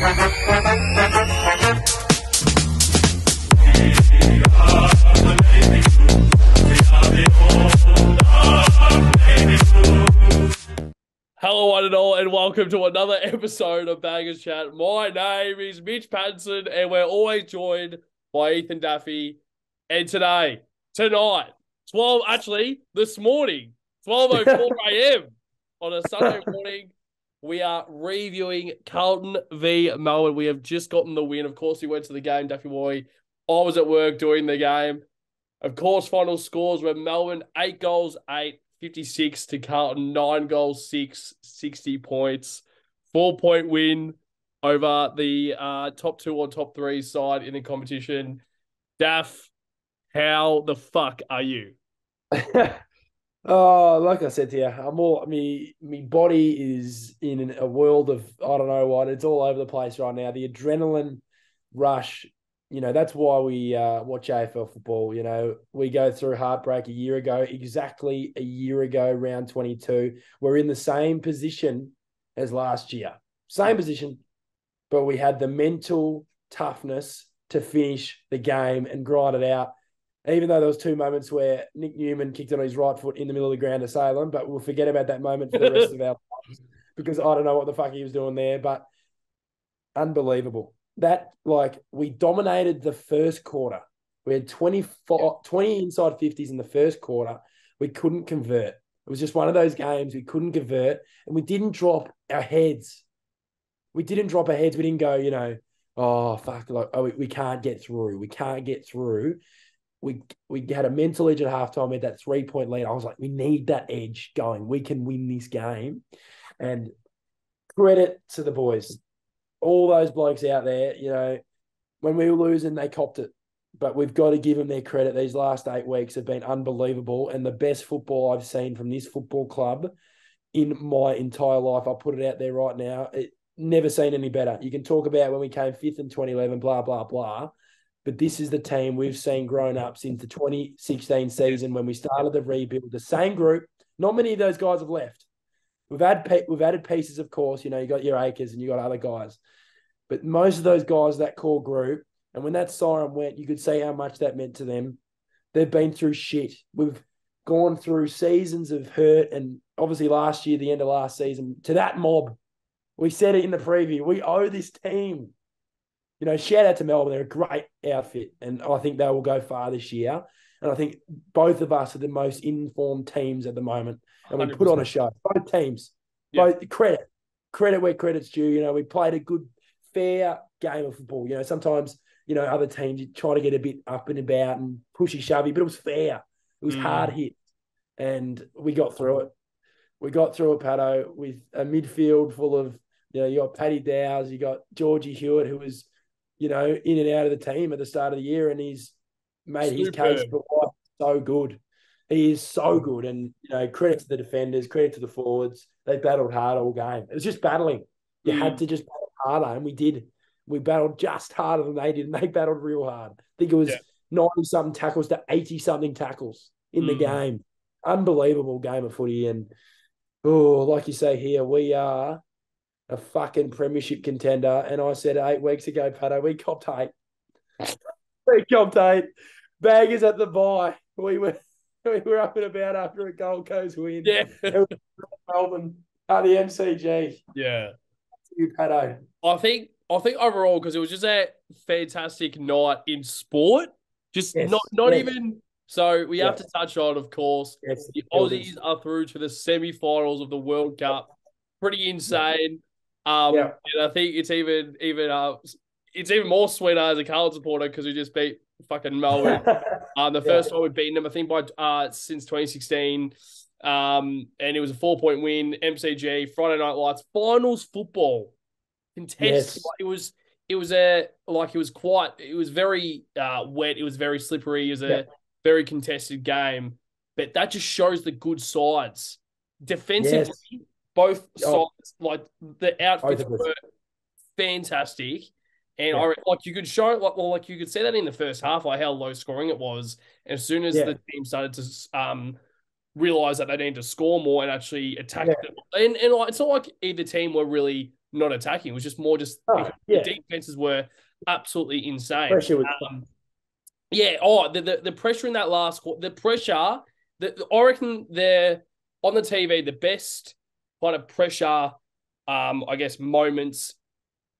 Hello, one and all, and welcome to another episode of Bangers Chat. My name is Mitch Pattinson, and we're always joined by Ethan Daffy. And tonight, this morning, 12:04 a.m. on a Sunday morning, we are reviewing Carlton v Melbourne. We have just gotten the win. Of course, we went to the game, Daffy boy. I was at work doing the game. Of course, final scores were Melbourne 8 goals, 8. 56 to Carlton, 9 goals, 6, 60 points. 4-point win over the top 2 or top 3 side in the competition. Daff, how the fuck are you? Oh, like I said to you, my body is in a world of, I don't know what, it's all over the place right now. The adrenaline rush, that's why we watch AFL football. We go through heartbreak exactly a year ago, round 22. We're in the same position as last year. Same position, but we had the mental toughness to finish the game and grind it out. Even though there was 2 moments where Nick Newman kicked on his right foot in the middle of the ground to Salem, but we'll forget about that moment for the rest of our lives because I don't know what the fuck he was doing there, but unbelievable. We dominated the first quarter. We had 20 inside 50s in the first quarter. We couldn't convert. It was just one of those games we couldn't convert, and we didn't drop our heads. We didn't go, oh, fuck, we can't get through. We can't get through. We had a mental edge at halftime. We had that 3-point lead. I was like, we need that edge going. We can win this game. And credit to the boys. All those blokes out there, when we were losing, they copped it. But we've got to give them their credit. These last 8 weeks have been unbelievable, and the best football I've seen from this football club in my entire life. I'll put it out there right now. Never seen any better. You can talk about when we came 5th in 2011, blah, blah, blah. But this is the team we've seen grown up since the 2016 season when we started the rebuild. The same group. Not many of those guys have left. We've added pieces, of course. You got your Akers and you got other guys. But most of those guys, that core group, and when that siren went, you could see how much that meant to them. They've been through shit. We've gone through seasons of hurt, and obviously last year, the end of last season, to that mob. We said it in the preview. We owe this team. Shout out to Melbourne. They're a great outfit, and I think they will go far this year. And I think both of us are the most informed teams at the moment. And we 100%. put on a show. Both teams. Yeah. Both credit where credit's due. We played a good, fair game of football. Sometimes, other teams, you try to get a bit up and about and pushy shovey, but it was fair. It was hard hit. And we got through it. We got through it, Pato, with a midfield full of, you got Paddy Dowes, you got Georgie Hewitt, who was, in and out of the team at the start of the year, and he's made his case for why he's so good. He is so good, and credit to the defenders, credit to the forwards. They battled hard all game. It was just battling. You had to just battle harder, and we did. We battled just harder than they did, and they battled real hard. I think it was 90-something tackles to 80-something tackles in the game. Unbelievable game of footy, and like you say here, we are a fucking premiership contender. And I said 8 weeks ago, Pato, we copped 8. We copped 8. Baggers at the bye. We were up and about after a Gold Coast win. Yeah. Melbourne at the MCG. Yeah. You, Pato. I think overall, because it was just a fantastic night in sport. Just not even. So we have to touch on, of course, the Aussies are through to the semi-finals of the World Cup. Pretty insane. And I think it's even more sweeter as a Carlton supporter because we just beat fucking Melbourne. The first time we've beaten them, I think, by since 2016. And it was a 4-point win. MCG, Friday Night Lights, finals football, contested. Yes. It was very wet. It was very slippery. It was a very contested game. But that just shows the good sides defensively. Yes. Both sides, like the outfits were fantastic, and you could show, you could see that in the first half, how low scoring it was. And as soon as the team started to realize that they needed to score more and actually attack them, and it's not like either team were really not attacking. It was just more because the defenses were absolutely insane. Pressure was yeah. Oh, the pressure in that last quarter, the pressure. I reckon they're on the TV the best kind of pressure, I guess, moments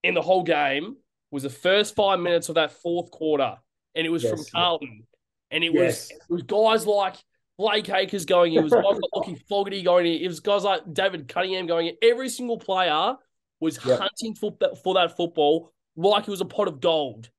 in the whole game was the first 5 minutes of that fourth quarter, and it was from Carlton, and it was guys like Blake Acres going in, it was guys like Lockie Fogarty going in, it was guys like David Cunningham going in. Every single player was hunting for that football like it was a pot of gold.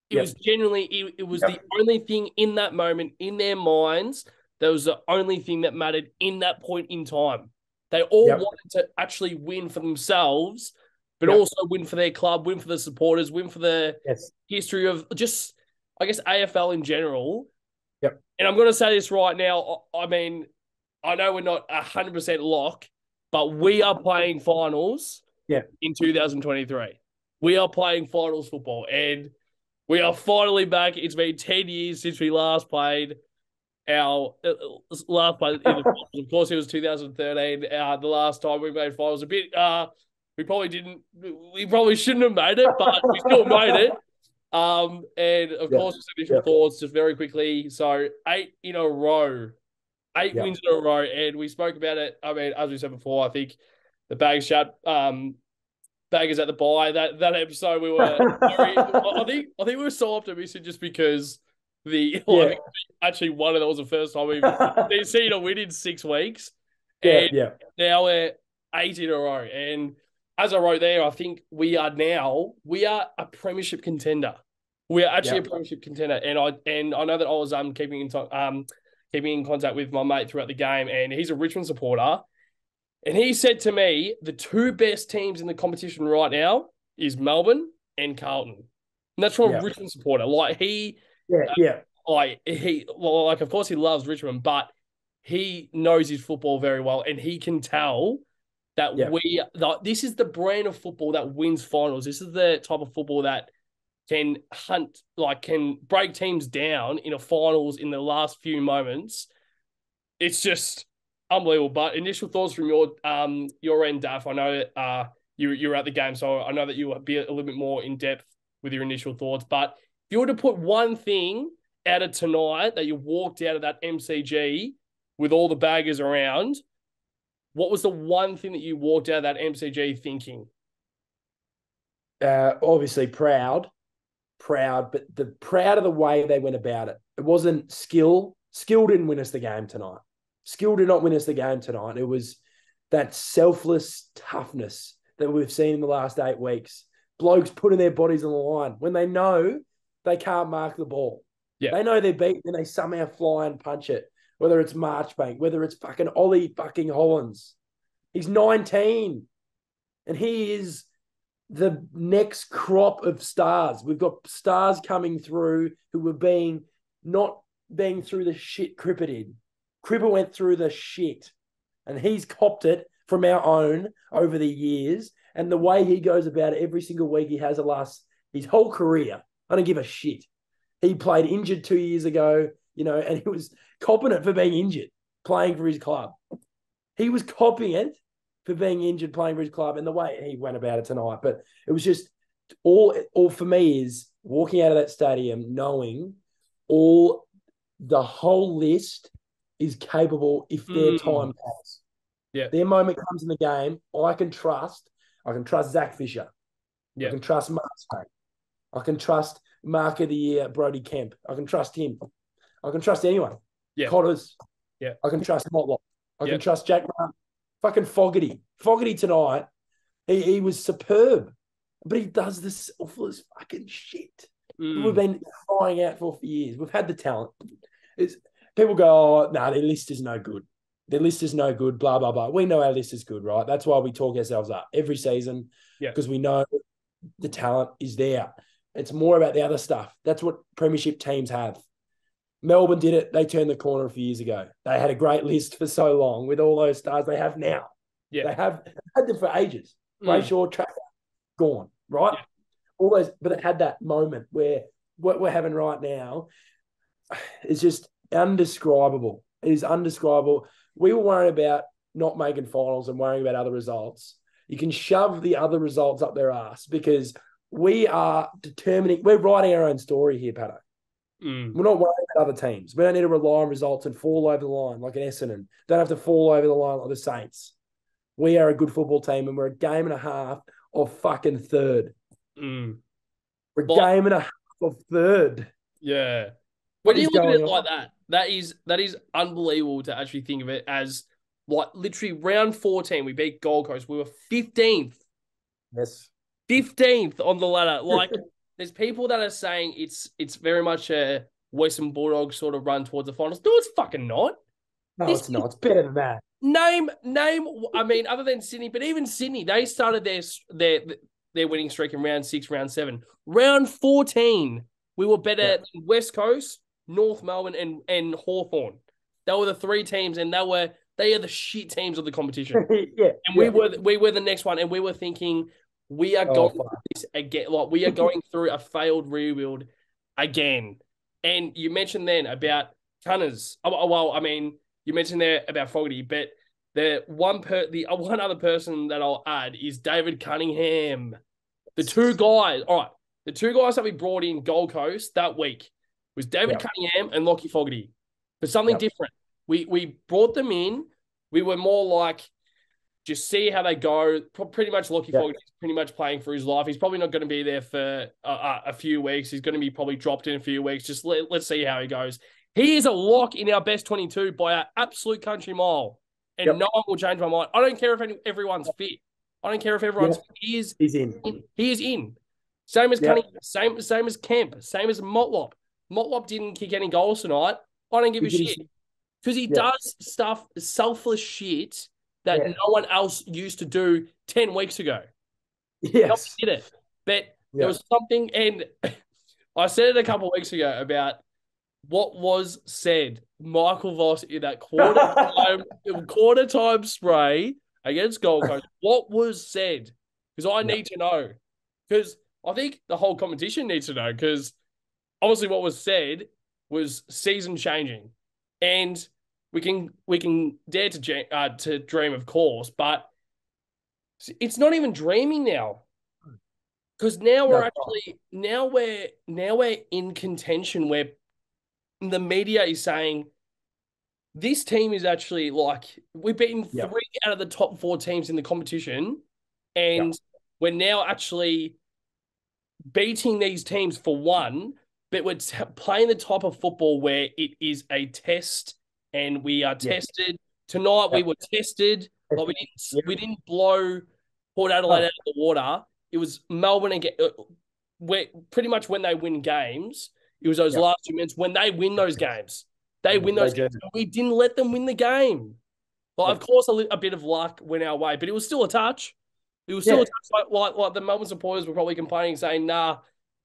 It was genuinely, it was the only thing in that moment in their minds. That was the only thing that mattered in that point in time. They all wanted to actually win for themselves, but also win for their club, win for the supporters, win for the history of just, I guess, AFL in general. Yep. And I'm going to say this right now. I mean, I know we're not 100% lock, but we are playing finals in 2023. We are playing finals football, and we are finally back. It's been 10 years since we last played. Our last play in the finals, of course, it was 2013. The last time we made finals, a bit. We probably shouldn't have made it, but we still made it. And of course, just initial thoughts, just very quickly. So 8 in a row, 8 wins in a row, and we spoke about it. I mean, as we said before, I think the baggers at the bye. That episode, we were very. I think we were so optimistic just because. Actually one of that was the first time we've seen a win in 6 weeks. And now we're 8 in a row. And as I wrote there, I think we are a premiership contender. We are actually a premiership contender. And I know that I was keeping in contact with my mate throughout the game, and he's a Richmond supporter. And he said to me, the 2 best teams in the competition right now is Melbourne and Carlton. And that's from a Richmond supporter. Like of course he loves Richmond, but he knows his football very well, and he can tell that this is the brand of football that wins finals. This is the type of football that can can break teams down in a finals in the last few moments. It's just unbelievable. But initial thoughts from your end, Daff. I know you were at the game, so I know that you will be a little bit more in depth with your initial thoughts. But if you were to put one thing out of tonight that you walked out of that MCG with all the baggers around, what was the one thing that you walked out of that MCG thinking? Obviously proud, but the proud of the way they went about it. It wasn't skill. Skill didn't win us the game tonight. Skill did not win us the game tonight. It was that selfless toughness that we've seen in the last 8 weeks. Blokes putting their bodies on the line when they know they can't mark the ball. Yeah. They know they're beaten and they somehow fly and punch it, whether it's Marchbank, whether it's fucking Ollie fucking Hollins. He's 19 and he is the next crop of stars. We've got stars coming through who were not being through the shit Cripper did. Cripper went through the shit and he's copped it from our own over the years. And the way he goes about it every single week he has his whole career. I don't give a shit. He played injured 2 years ago, and he was copping it for being injured, playing for his club. He was copying it for being injured, playing for his club, and the way he went about it tonight. But it was just all for me is walking out of that stadium knowing the whole list is capable if their time comes. Yeah. Their moment comes in the game, I can trust Zach Fisher. Yeah. I can trust Mark. I can trust Mark of the Year, Brody Kemp. I can trust him. I can trust anyone. Yeah. Cotters. Yeah. I can trust Motlop. I can trust Jack Martin. Fucking Fogarty. Fogarty tonight, he was superb. But he does the selfless fucking shit. We've been crying out for years. We've had the talent. People go, their list is no good. Their list is no good, blah, blah, blah. We know our list is good, right? That's why we talk ourselves up every season because we know the talent is there. It's more about the other stuff. That's what premiership teams have. Melbourne did it. They turned the corner a few years ago. They had a great list for so long with all those stars they have now. Yeah. They have had them for ages. Brayshaw, Tracker, gone, right? Yeah. All those, but it had that moment where what we're having right now is just undescribable. It is undescribable. We were worrying about not making finals and worrying about other results. You can shove the other results up their ass because we are determining. We're writing our own story here, Pato. We're not worried about other teams. We don't need to rely on results and fall over the line like an Essendon. Don't have to fall over the line like the Saints. We are a good football team, and we're a game and a half of fucking third. We're a game and a half of third. Yeah. When you look at it like that, that is unbelievable to actually think of it as like literally round 14, we beat Gold Coast. We were 15th. Yes. 15th on the ladder. Like, there's people that are saying it's very much a Western Bulldogs sort of run towards the finals. No, it's fucking not. No, it's not. It's better than that. Name. I mean, other than Sydney, but even Sydney, they started their winning streak in round 6, round 7. Round 14, we were better than West Coast, North Melbourne, and Hawthorn. They were the 3 teams, and they are the shit teams of the competition. And we were the next one, and we were thinking we are going through this again. Like, we are going through a failed rebuild again. And you mentioned then about Cunners. Well, I mean, you mentioned there about Fogarty, but the one other person that I'll add is David Cunningham. The 2 guys, all right, the 2 guys that we brought in Gold Coast that week was David Cunningham and Lockie Fogarty for something different. We brought them in. We were more like, just see how they go. Pretty much Lockie Fogarty is pretty much playing for his life. He's probably not going to be there for a few weeks. He's going to be probably dropped in a few weeks. Just let's see how he goes. He is a lock in our best 22 by an absolute country mile. And no one will change my mind. I don't care if everyone's fit. I don't care if everyone's fit. He's in. He is in. Same as Cunningham. Same as Kemp. Same as Motlop. Motlop didn't kick any goals tonight. I don't give a shit. Because he does stuff, selfless shit that no one else used to do 10 weeks ago. Yes. He did it. But there was something, and I said it a couple of weeks ago about what was said. Michael Voss in that quarter time spray against Gold Coast. What was said? Because I need to know. Because I think the whole competition needs to know. Because obviously what was said was season changing. And we can dare to dream, of course, but it's not even dreaming now, because now we're in contention where the media is saying this team is actually like, we've beaten 3 out of the top 4 teams in the competition, and we're now actually beating these teams for one, but we're playing the type of football where it is a test. And we are tested. Tonight we were tested. Like, we didn't blow Port Adelaide out of the water. It was Melbourne again. Where pretty much when they win games, it was those last 2 minutes. When they win those games, games. We didn't let them win the game. Well, of course, a bit of luck went our way, but it was still a touch. It was still a touch. Like the Melbourne supporters were probably complaining, saying, "Nah,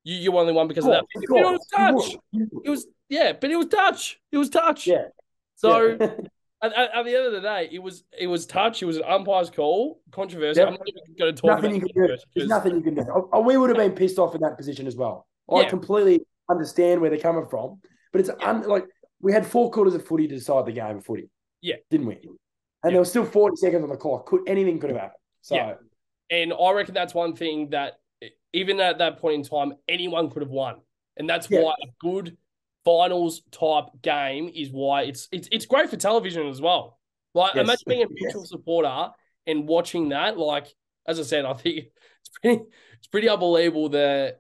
you only won because of that." But it was touch. But it was touch. It was touch. Yeah. So at the end of the day, it was touch. It was an umpire's call. Controversial. I'm not even going to talk about it. There's nothing you can do. We would have been pissed off in that position as well. I completely understand where they're coming from, but it's like we had 4 quarters of footy to decide the game of footy. Yeah, didn't we? And there was still 40 seconds on the clock. Anything could have happened. So, and I reckon that's one thing that even at that point in time, anyone could have won, and that's why a good finals type game is why it's great for television as well. Like, imagine being a neutral supporter and watching that. Like, as I said, I think it's pretty unbelievable the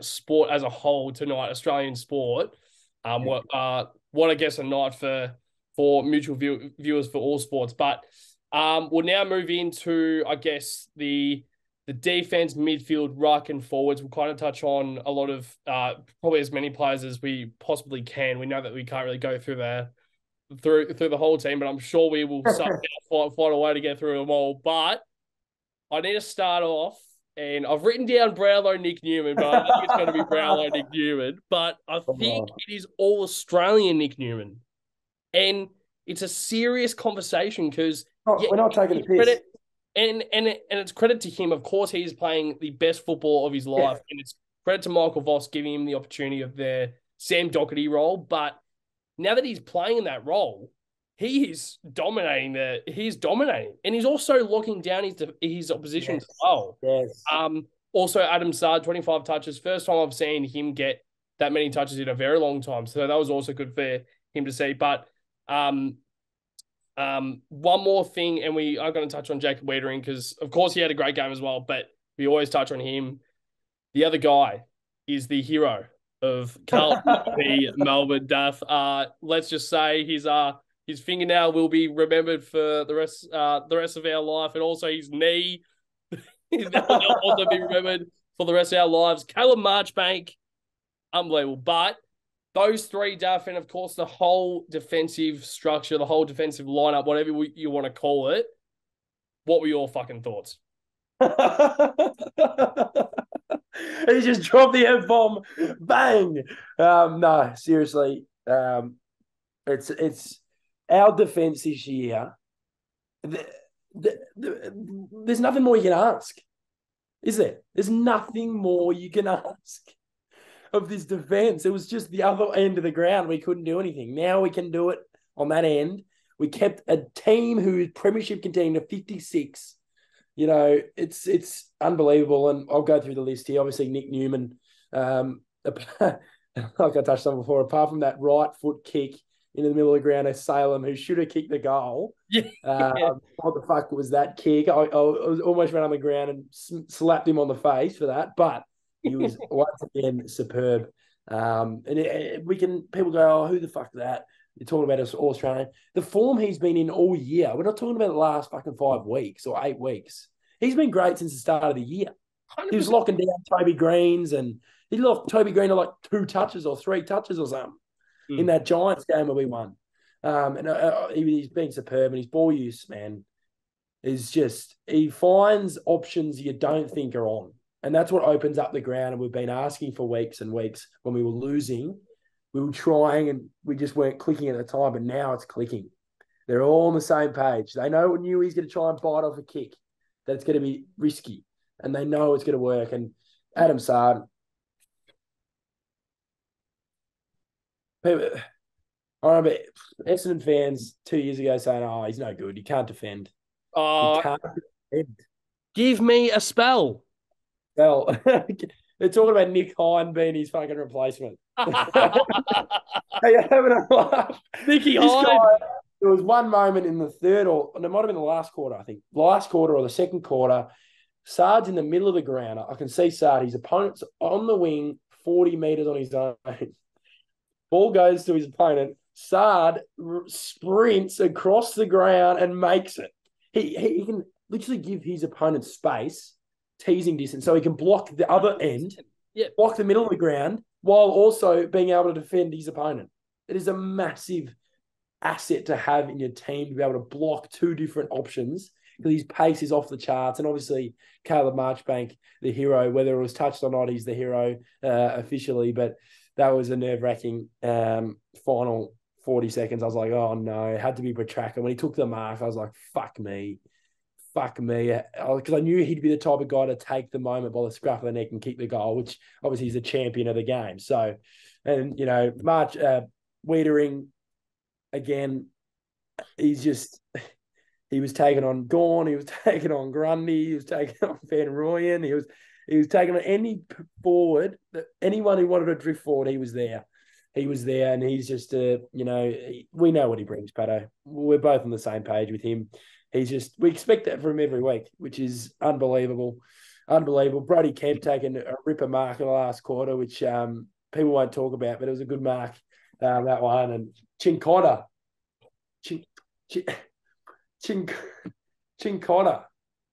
sport as a whole tonight, Australian sport. What I guess a night for mutual viewers for all sports. But we'll now move into, I guess, the defense, midfield, ruck, and forwards. We'll kind of touch on a lot of probably as many players as we possibly can. We know that we can't really go through the whole team, but I'm sure we will find a way to get through them all. But I need to start off, and I've written down Brownlow Nick Newman, but I think it's going to be Brownlow Nick Newman. But I think it is all Australian Nick Newman, and it's a serious conversation because we're not taking the piss. And it's credit to him. Of course, he's playing the best football of his life. And it's credit to Michael Voss giving him the opportunity of the Sam Doherty role. But now that he's playing in that role, he is dominating he's dominating. And he's also locking down his opposition as well. Yes. Also Adam Saad, 25 touches. First time I've seen him get that many touches in a very long time. So that was also good for him to see. But one more thing, and we are going to touch on Jacob Wiedering because, of course, he had a great game as well, but we always touch on him. The other guy is the hero of Carlton v Melbourne, Daff. Let's just say his fingernail will be remembered for the rest of our life, and also his knee will also be remembered for the rest of our lives. Caleb Marchbank, unbelievable. But those three, Daff, and of course the whole defensive structure, the whole defensive lineup, whatever you want to call it, what were your fucking thoughts? He just dropped the F-bomb. Bang. No, seriously. It's our defense this year. There's nothing more you can ask, is there? There's nothing more you can ask of this defense. It was just the other end of the ground. We couldn't do anything. Now we can do it on that end. We kept a team who's premiership contending to 56. You know, it's unbelievable. And I'll go through the list here. Obviously, Nick Newman, like I touched on before, apart from that right foot kick into the middle of the ground of Salem, who should have kicked the goal. Yeah. What the fuck was that kick? I almost ran on the ground and slapped him on the face for that. But he was once again superb. People go, oh, who the fuck is that? You're talking about us Australian. The form he's been in all year. We're not talking about the last fucking 5 weeks or 8 weeks. He's been great since the start of the year. 100%. He was locking down Toby Greens, and he locked Toby Green to like 2 touches or 3 touches or something in that Giants game where we won. He's been superb, and his ball use, man, is just, he finds options you don't think are on. And that's what opens up the ground. And we've been asking for weeks and weeks when we were losing. We were trying and we just weren't clicking at the time, but now it's clicking. They're all on the same page. They knew he's going to try and bite off a kick, that it's going to be risky, and they know it's going to work. And Adam Saad, I remember Essendon fans 2 years ago saying, oh, he's no good. He can't defend. He can't defend. Give me a spell. Well, they're talking about Nick Hine being his fucking replacement. Hey, you're having a laugh. Nicky Hine. There was one moment in the third, or it might have been the last quarter, I think. Last quarter or the second quarter, Saad's in the middle of the ground. I can see Saad. His opponent's on the wing, 40 metres on his own. Ball goes to his opponent. Saad sprints across the ground and makes it. He can literally give his opponent space, teasing distance, so he can block the other end, block the middle of the ground, while also being able to defend his opponent. It is a massive asset to have in your team to be able to block 2 different options, because his pace is off the charts. And obviously, Caleb Marchbank, the hero, whether it was touched or not, he's the hero officially. But that was a nerve-wracking final 40 seconds. I was like, oh, no, it had to be Petrarca. When he took the mark, I was like, fuck me. Because I knew he'd be the type of guy to take the moment by the scruff of the neck and kick the goal, which obviously he's the champion of the game. So, and, you know, Wiedering, again, he was taking on Gawn, he was taking on Grundy, he was taking on Van Rooyen, he was taking on any forward, anyone who wanted to drift forward, he was there. And he's just, we know what he brings, Pato. We're both on the same page with him. We expect that from him every week, which is unbelievable. Brody Kemp taking a ripper mark in the last quarter, which people won't talk about, but it was a good mark, that one. And Chincotta,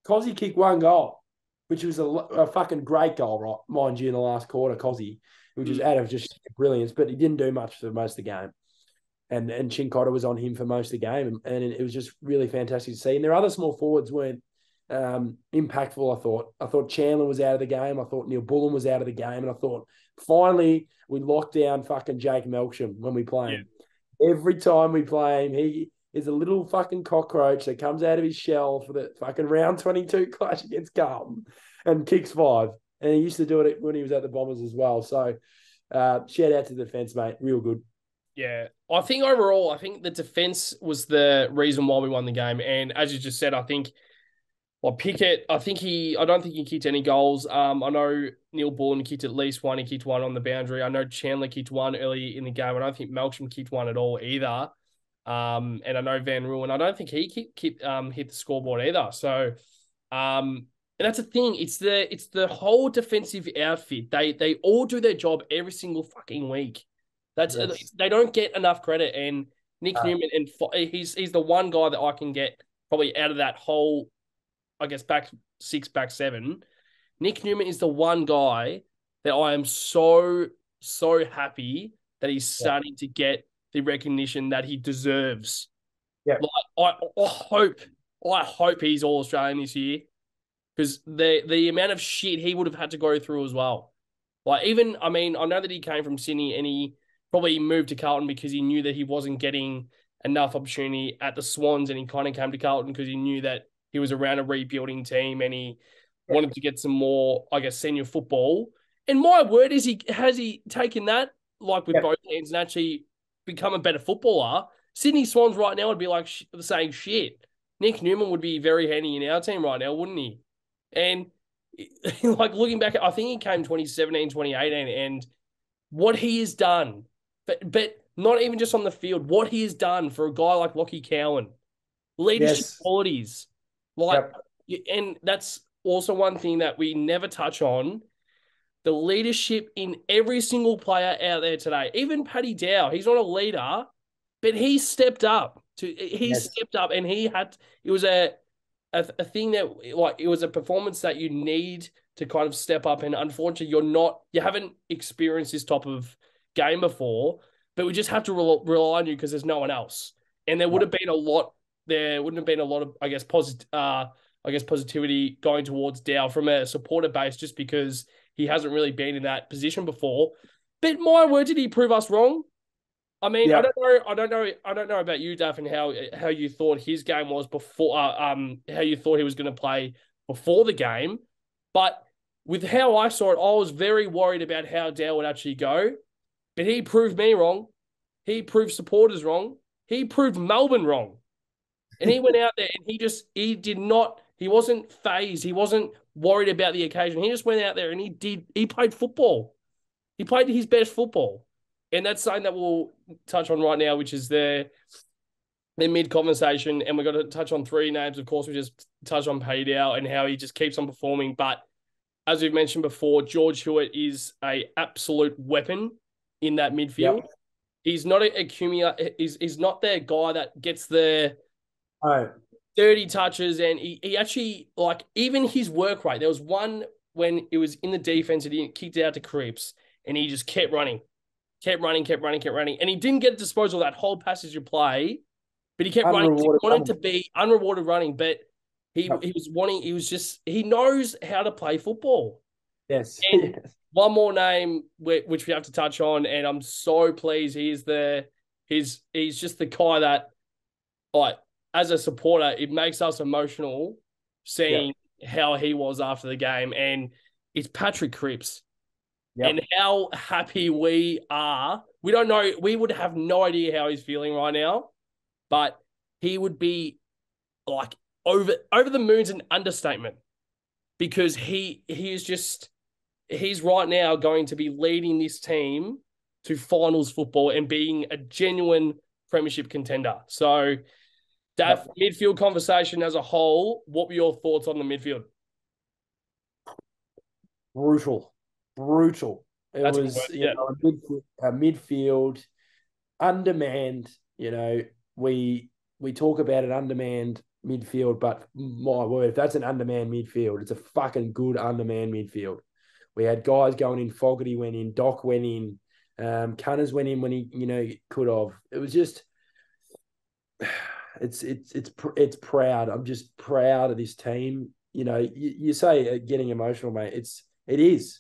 Cozzy kicked 1 goal, which was a fucking great goal, right? Mind you, in the last quarter, Cozzy, which is out of just brilliance, but he didn't do much for most of the game. And Chincotta was on him for most of the game, and it was just really fantastic to see. And their other small forwards weren't impactful, I thought. I thought Chandler was out of the game. I thought Neil Bullen was out of the game. And I thought, finally, we locked down fucking Jake Melksham when we play him. Every time we play him, he is a little fucking cockroach that comes out of his shell for the fucking round 22 clash against Carlton and kicks 5. And he used to do it when he was at the Bombers as well. So shout out to the defence, mate. Real good. Yeah. I think overall, I think the defense was the reason why we won the game. And as you just said, I think Pickett, I don't think he kicked any goals. I know Neil Bourne kicked at least one. He kicked one on the boundary. I know Chandler kicked one early in the game. I don't think Melksham kicked one at all either. And I know Van Ruin, I don't think he hit the scoreboard either. So, and that's the thing. It's the whole defensive outfit. They all do their job every single fucking week. They don't get enough credit. And Nick Newman, and he's the one guy that I can get probably out of that whole, I guess, back six, back seven. Nick Newman is the one guy that I am so happy that he's starting to get the recognition that he deserves. Yeah. Like, I hope he's all Australian this year, because the amount of shit he would have had to go through as well. Like, even, I mean, I know that he came from Sydney and he probably moved to Carlton because he knew that he wasn't getting enough opportunity at the Swans, and he kind of came to Carlton because he knew that he was around a rebuilding team and he wanted to get some more, I guess, senior football. And my word, has he taken that, like, with both hands and actually become a better footballer? Sydney Swans right now would be like saying shit. Nick Newman would be very handy in our team right now, wouldn't he? And like, looking back, I think he came 2017, 2018, and what he has done, but not even just on the field, what he has done for a guy like Lockie Cowan, leadership qualities. Like, and that's also one thing that we never touch on, the leadership in every single player out there today. Even Paddy Dow, he's not a leader, but he stepped up. Stepped up, and it was a thing that, like, it was a performance that you need to kind of step up. And unfortunately, you haven't experienced this type of game before, but we just have to rely on you because there's no one else. And there wouldn't have been a lot of, I guess, positivity going towards Dow from a supporter base, just because he hasn't really been in that position before. But my word, did he prove us wrong? I mean, I don't know about you, Duff, and how you thought his game was before, how you thought he was going to play before the game. But with how I saw it, I was very worried about how Dow would actually go. But he proved me wrong. He proved supporters wrong. He proved Melbourne wrong. And he went out there and he wasn't phased. He wasn't worried about the occasion. He just went out there and he played football. He played his best football. And that's something that we'll touch on right now, which is their mid-conversation. And we've got to touch on three names. Of course, we just touch on Paydow and how he just keeps on performing. But as we've mentioned before, George Hewitt is an absolute weapon in that midfield. Yep. He's not he's not their guy that gets the 30 touches, and he actually, like, even his work rate. There was one when it was in the defense and he kicked it out to Cripps, and he just kept running. And he didn't get disposal that whole passage of play, but he kept running. He wanted to be unrewarded running, but he knows how to play football. Yes. And one more name which we have to touch on, and I'm so pleased he's just the guy that, like, as a supporter, it makes us emotional seeing how he was after the game, and it's Patrick Cripps. And how happy we are. We don't know. We would have no idea how he's feeling right now, but he would be, like, over the moon's an understatement, because he's right now going to be leading this team to finals football and being a genuine premiership contender. So that midfield conversation as a whole, what were your thoughts on the midfield? Brutal. It was a midfield undermanned. You know, we talk about an undermanned midfield, but my word, if that's an undermanned midfield, it's a fucking good undermanned midfield. We had guys going in. Fogarty went in. Doc went in. Cunners went in when he could have. It was just, it's proud. I'm just proud of this team. You know, you say getting emotional, mate. It is.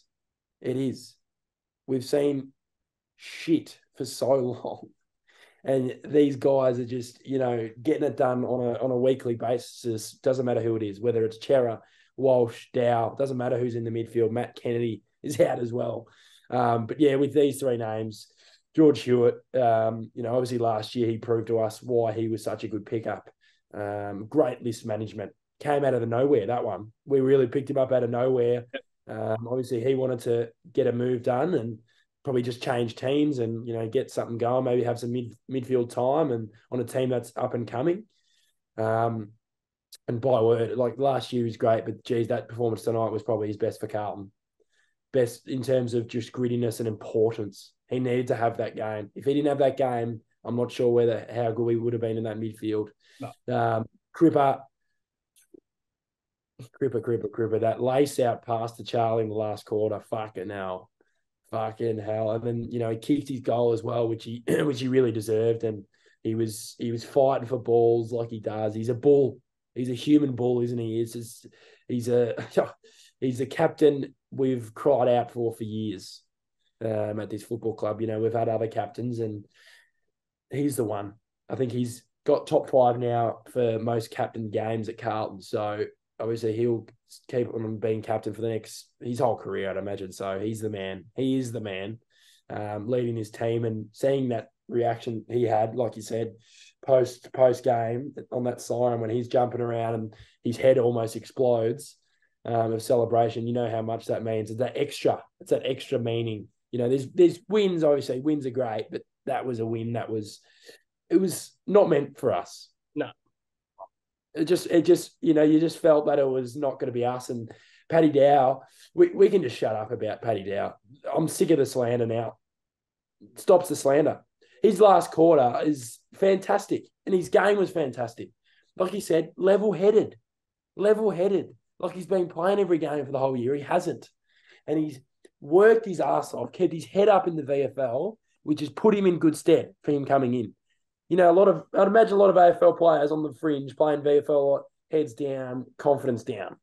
We've seen shit for so long, and these guys are just, getting it done on a weekly basis. Doesn't matter who it is, whether it's Chera, Walsh, Dow. Doesn't matter who's in the midfield. Matt Kennedy is out as well. But yeah, with these three names, George Hewitt, obviously last year he proved to us why he was such a good pickup. Great list management. Came out of the nowhere, that one. We really picked him up out of nowhere. Obviously, he wanted to get a move done and probably just change teams and, get something going, maybe have some midfield time and on a team that's up and coming. And by word, like last year was great, but geez, that performance tonight was probably his best for Carlton. Best in terms of just grittiness and importance. He needed to have that game. If he didn't have that game, I'm not sure how good we would have been in that midfield. No. Cripper. That lace out pass to Charlie in the last quarter. Fucking hell. And then, he kicked his goal as well, which he really deserved. And he was fighting for balls like he does. He's a bull. He's a human bull, isn't he? He's a captain we've cried out for years at this football club. We've had other captains and he's the one. I think he's got top 5 now for most captain games at Carlton. So obviously he'll keep on being captain for his whole career, I'd imagine. So he's the man. He is the man, leading his team and seeing that reaction he had, like you said, post game on that siren when he's jumping around and his head almost explodes of celebration. You know how much that means. It's that extra meaning. There's wins, obviously. Wins are great, but that was a win it was not meant for us. No. It just you just felt that it was not going to be us. And Paddy Dow, we can just shut up about Paddy Dow. I'm sick of the slander now. Stops the slander. His last quarter is fantastic, and his game was fantastic. Like he said, level-headed. Like he's been playing every game for the whole year. He hasn't. And he's worked his ass off, kept his head up in the VFL, which has put him in good stead for him coming in. I'd imagine a lot of AFL players on the fringe playing VFL, heads down, confidence down.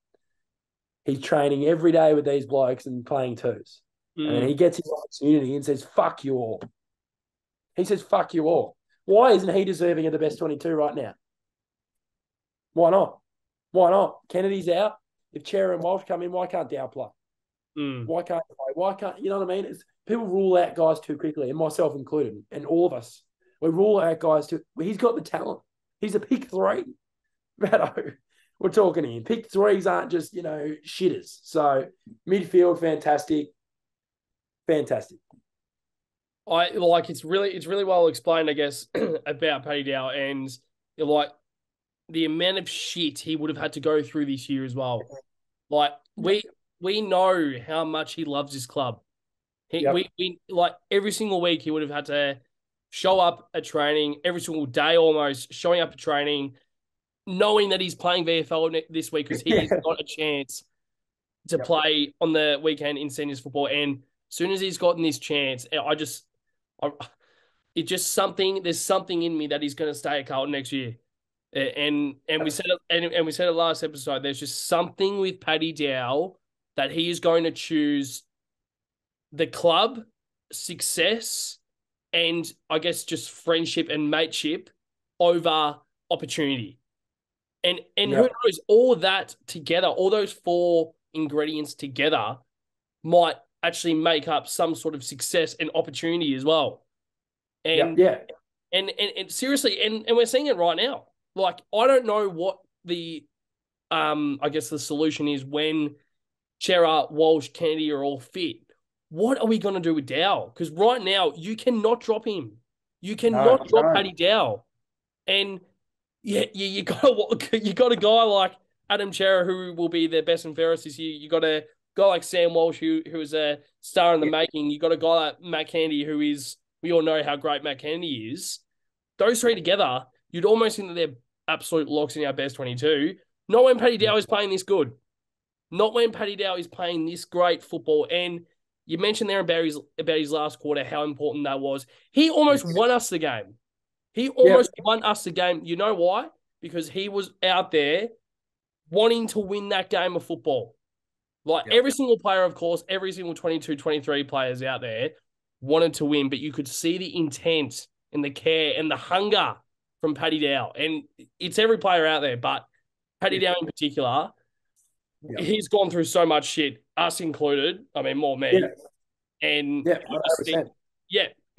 He's training every day with these blokes and playing twos. And then he gets his opportunity and says, fuck you all. He says, fuck you all. Why isn't he deserving of the best 22 right now? Why not? Kennedy's out. If Chera and Walsh come in, why can't Dow play? Why can't he play? Why can't, you know what I mean? People rule out guys too quickly, and myself included, and all of us. We rule out guys too. He's got the talent. He's a pick 3. Ratto, we're talking here. Pick 3s aren't just, shitters. So midfield, fantastic. It's really well explained, I guess, about Paddy Dow and the amount of shit he would have had to go through this year as well. We know how much he loves his club. We every single week he would have had to show up at training every single day, almost showing up at training, knowing that he's playing VFL this week because he's got a chance to play on the weekend in seniors football. And as soon as he's gotten this chance, there's something in me that he's going to stay at Carlton next year. And we said it last episode. There's just something with Paddy Dow that he is going to choose the club, success, and I guess just friendship and mateship over opportunity. And who knows, all that together, all those 4 ingredients together might actually make up some sort of success and opportunity as well. And seriously, and we're seeing it right now. I don't know what the I guess the solution is when Chera, Walsh, Kennedy are all fit. What are we going to do with Dow? Because right now, you cannot drop him. You cannot drop Paddy Dow. And you got a guy like Adam Chera who will be their best and fairest this year. You got a guy like Sam Walsh who is a star in the making. You got a guy like Matt Kennedy who is, we all know how great Matt Kennedy is. Those 3 together, you'd almost think that they're absolute locks in our best 22. Not when Paddy Dow is playing this good. Not when Paddy Dow is playing this great football. And you mentioned there about his last quarter, how important that was. He almost won us the game. Won us the game. You know why? Because he was out there wanting to win that game of football. Every single player, of course, every single 22, 23 players out there wanted to win, but you could see the intent and the care and the hunger from Paddy Dow. And it's every player out there, but Paddy Dow in particular, he's gone through so much shit, us included. I mean, more me. And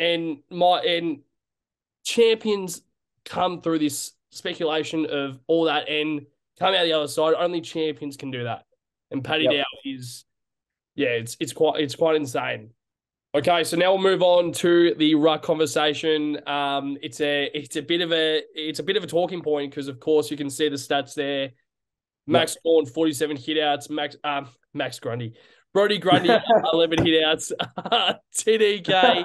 and champions come through this speculation of all that and come out the other side. Only champions can do that. And Paddy Dow is, it's quite insane. Okay, so now we'll move on to the ruck conversation. It's a bit of a talking point because of course you can see the stats there. Max Gawn 47 hitouts. Max Grundy, Brody Grundy 11 hitouts. TDK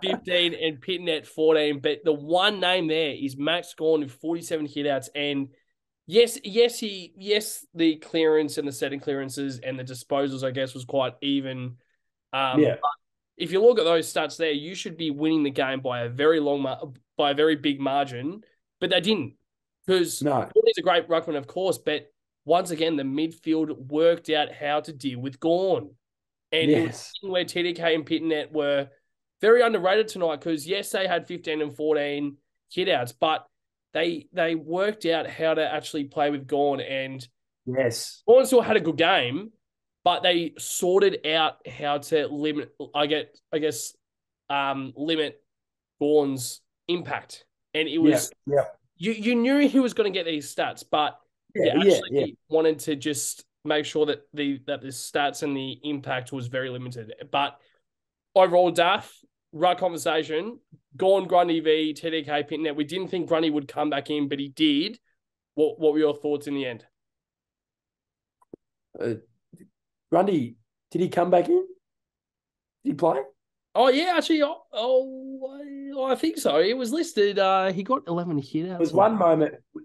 15 and Pitnet 14. But the one name there is Max Gawn with 47 hitouts. And yes, the clearance and the setting clearances and the disposals, I guess, was quite even. But if you look at those stats there, you should be winning the game by a very big margin. But they didn't, because he's a great ruckman, of course. But once again, the midfield worked out how to deal with Gawn. And it was where TDK and Pitnet were very underrated tonight because, yes, they had 15 and 14 hitouts, but they worked out how to actually play with Gawn. And Gawn still had a good game, but they sorted out how to limit, limit Gawn's impact. And it was, you knew he was going to get these stats, but wanted to just make sure that the stats and the impact was very limited. But overall, Daff, right conversation, Gawn, Grundy v TDK Pitnet. We didn't think Grundy would come back in, but he did. What were your thoughts in the end? Grundy, did he come back in? Did he play? Oh, yeah, actually, I think so. It was listed. He got 11 hitouts. There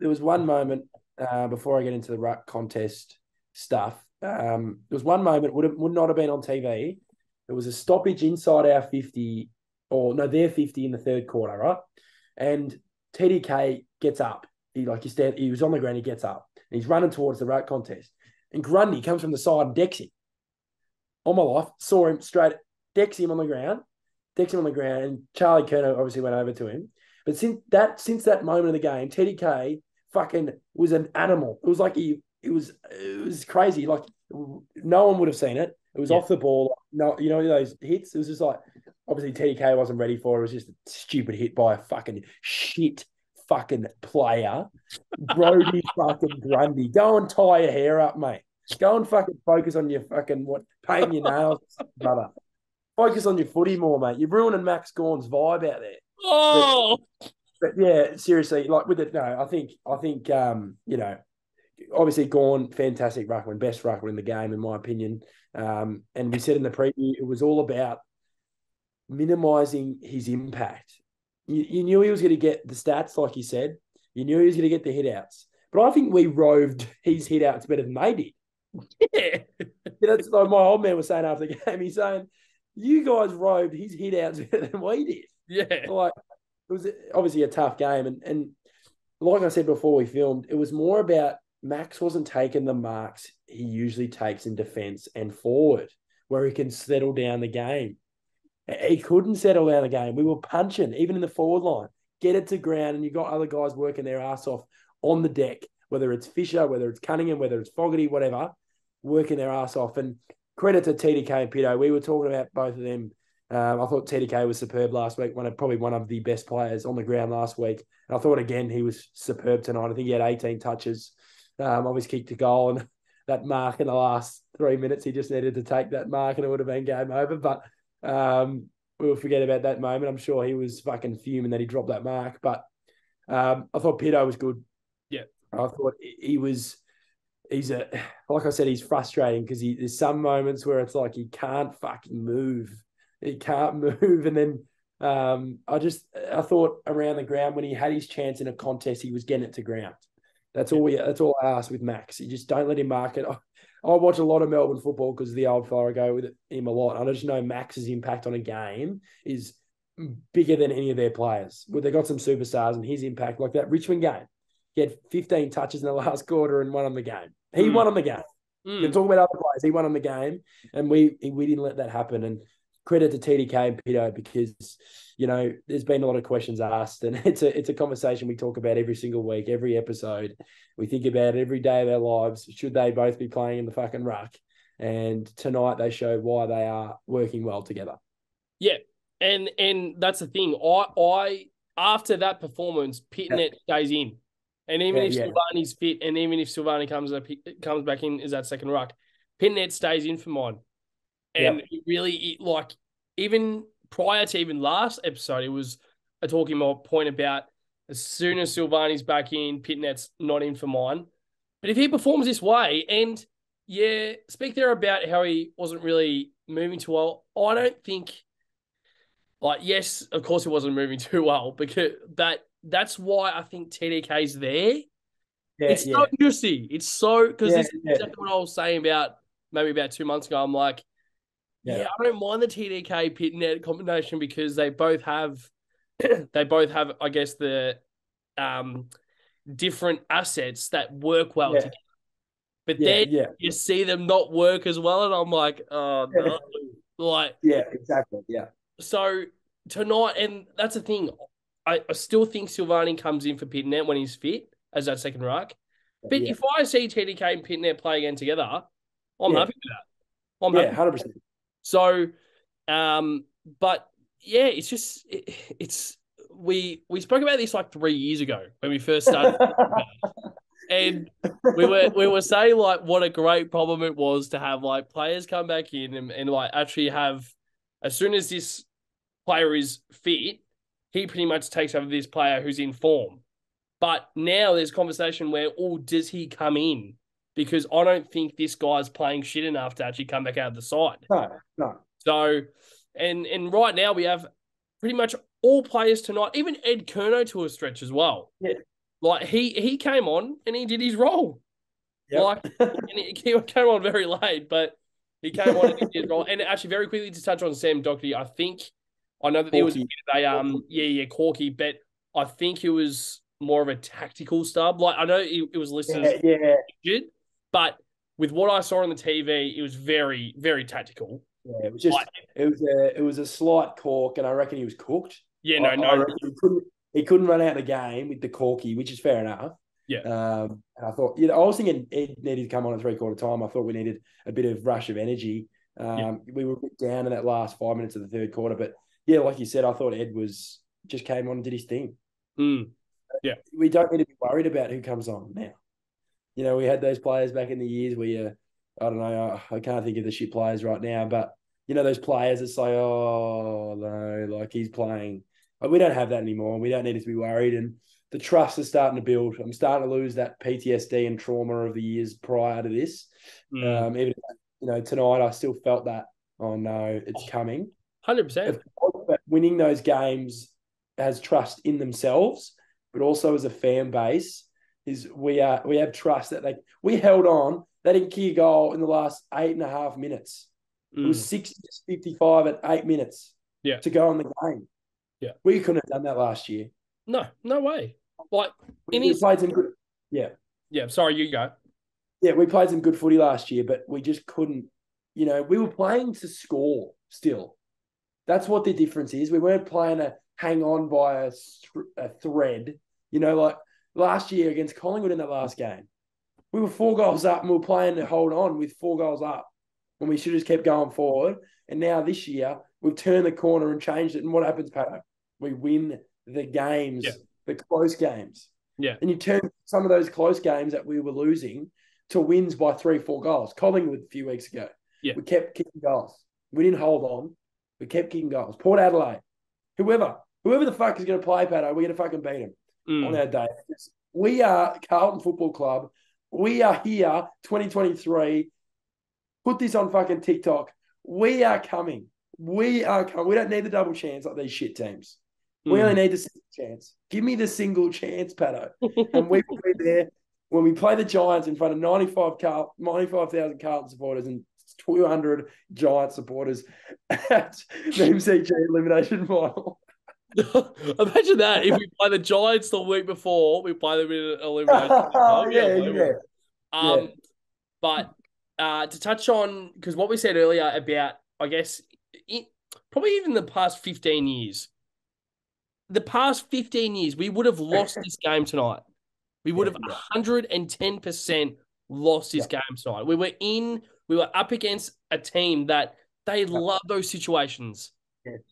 was one moment before I get into the ruck contest stuff. There was one moment, would not have been on TV. There was a stoppage inside our 50, their 50 in the third quarter, right? And TDK gets up. He was on the ground, he gets up. And he's running towards the ruck contest. And Grundy comes from the side and decks him. On my life, saw him straight, decks him on the ground, and Charlie Kerno obviously went over to him. But since that moment of the game, TDK fucking was an animal. It was like it was crazy. Like no one would have seen it. It was off the ball. No, you know those hits. It was just like obviously TDK wasn't ready for it. It was just a stupid hit by a fucking shit fucking player. Brody fucking Grundy. Go and tie your hair up, mate. Go and fucking focus on your fucking painting your nails, brother. Focus on your footy more, mate. You're ruining Max Gawn's vibe out there. Oh, but yeah, seriously, like with it, no, I think, obviously Gawn, fantastic ruckman, best ruckman in the game, in my opinion. And we said in the preview, it was all about minimising his impact. You knew he was going to get the stats, like you said. You knew he was going to get the hit-outs. But I think we roved his hit-outs better than they did. Yeah. That's like my old man was saying after the game. He's saying, you guys roved his hit-outs better than we did. Yeah. Like, it was obviously a tough game. And like I said before we filmed, it was more about Max wasn't taking the marks he usually takes in defence and forward, where he can settle down the game. He couldn't settle down the game. We were punching, even in the forward line. Get it to ground, and you got other guys working their ass off on the deck, whether it's Fisher, whether it's Cunningham, whether it's Fogarty, whatever, working their ass off. And credit to TDK and Pito. We were talking about both of them. I thought TDK was superb last week, probably one of the best players on the ground last week. And I thought, again, he was superb tonight. I think he had 18 touches. Obviously kicked a goal, and that mark in the last 3 minutes, he just needed to take that mark and it would have been game over. But we'll forget about that moment. I'm sure he was fucking fuming that he dropped that mark. But I thought Pito was good. Yeah. I thought like I said, he's frustrating because there's some moments where it's like he can't fucking move. He can't move. And then I thought around the ground when he had his chance in a contest, he was getting it to ground. That's all I ask with Max. You just don't let him mark it. I watch a lot of Melbourne football because of the old fella. I go with him a lot. I just know Max's impact on a game is bigger than any of their players. Well, they got some superstars, and his impact, like that Richmond game, he had 15 touches in the last quarter and won on the game. He won on the game. You can talk about other players. He won on the game, and we didn't let that happen. And credit to TDK and Pito because, there's been a lot of questions asked, and it's a conversation we talk about every single week, every episode. We think about it every day of our lives. Should they both be playing in the fucking ruck? And tonight they showed why they are working well together. Yeah. And that's the thing. I after that performance, Pitnet stays in. And even if Silvani's fit, and even if Silvani comes back in as that second ruck, Pitnet stays in for mine. And it really, even prior to even last episode, it was a talking point about as soon as Silvani's back in, Pitnet's not in for mine. But if he performs this way, and speak there about how he wasn't really moving too well, I don't think, yes, of course he wasn't moving too well, because that's why I think TDK's there. It's so interesting. It's so, because this is exactly what I was saying about 2 months ago. I'm like, I don't mind the TDK Pitnet combination because they both have, I guess, the different assets that work well together. But then you see them not work as well, and I'm like, oh no, exactly, So tonight, and that's the thing, I still think Silvani comes in for Pitnet when he's fit as that second ruck. But if I see TDK and Pitnet play again together, I'm happy with that. I'm happy. 100%. So, but it's just we spoke about this like 3 years ago when we first started, and we were saying like what a great problem it was to have like players come back in and like actually have, as soon as this player is fit, he pretty much takes over this player who's in form. But now there's conversation where, does he come in? Because I don't think this guy's playing shit enough to actually come back out of the side. No. So, and right now we have pretty much all players tonight, even Ed Curnow to a stretch as well. Yeah. Like he came on and he did his role. Yep. And he came on very late, but he came on and he did his role. And actually, very quickly to touch on Sam Doherty, I know that there was a bit of Corky, but I think it was more of a tactical stub. Like I know it was listed as injured, but with what I saw on the TV, it was very, very tactical. Yeah, it was just it was a slight cork, and I reckon he was cooked. Yeah, I reckon he couldn't run out the game with the corky, which is fair enough. Yeah. And I thought, I was thinking Ed needed to come on at 3/4 time. I thought we needed a bit of rush of energy. We were down in that last 5 minutes of the third quarter, but like you said, I thought Ed just came on and did his thing. Yeah. We don't need to be worried about who comes on now. We had those players back in the years where I don't know, I can't think of the shit players right now, but those players that say, oh no, like he's playing. We don't have that anymore. We don't need to be worried. And the trust is starting to build. I'm starting to lose that PTSD and trauma of the years prior to this. Even tonight I still felt that. Oh no, it's coming. 100%. Winning those games has trust in themselves, but also as a fan base, we have trust that we held on. They didn't kick a goal in the last 8.5 minutes. It was 60-55 at 8 minutes to go on the game. Yeah. We couldn't have done that last year. No way. Like we played some good. Yeah. Yeah. Sorry, you go. Yeah, we played some good footy last year, but we just couldn't. We were playing to score still. That's what the difference is. We weren't playing to hang on by a thread. Like last year against Collingwood in that last game, we were 4 goals up and we were playing to hold on with 4 goals up when we should have just kept going forward. And now this year, we've turned the corner and changed it. And what happens, Pat? We win the games, the close games. Yeah. And you turn some of those close games that we were losing to wins by 3-4 goals. Collingwood a few weeks ago. Yeah. We kept kicking goals. We didn't hold on. We kept kicking goals. Port Adelaide. Whoever the fuck is going to play, Pato, we're going to fucking beat them on our day. We are Carlton Football Club. We are here, 2023. Put this on fucking TikTok. We are coming. We don't need the double chance like these shit teams. We only need the single chance. Give me the single chance, Pato. And we will be there when we play the Giants in front of 95,000 Carlton supporters and 200 Giant supporters at the MCG elimination final. Imagine that if we play the Giants the week before, we play them in an elimination. But to touch on, because what we said earlier about, I guess, probably even the past 15 years, we would have lost this game tonight. We would have 110% lost this game tonight. We were up against a team that they love those situations.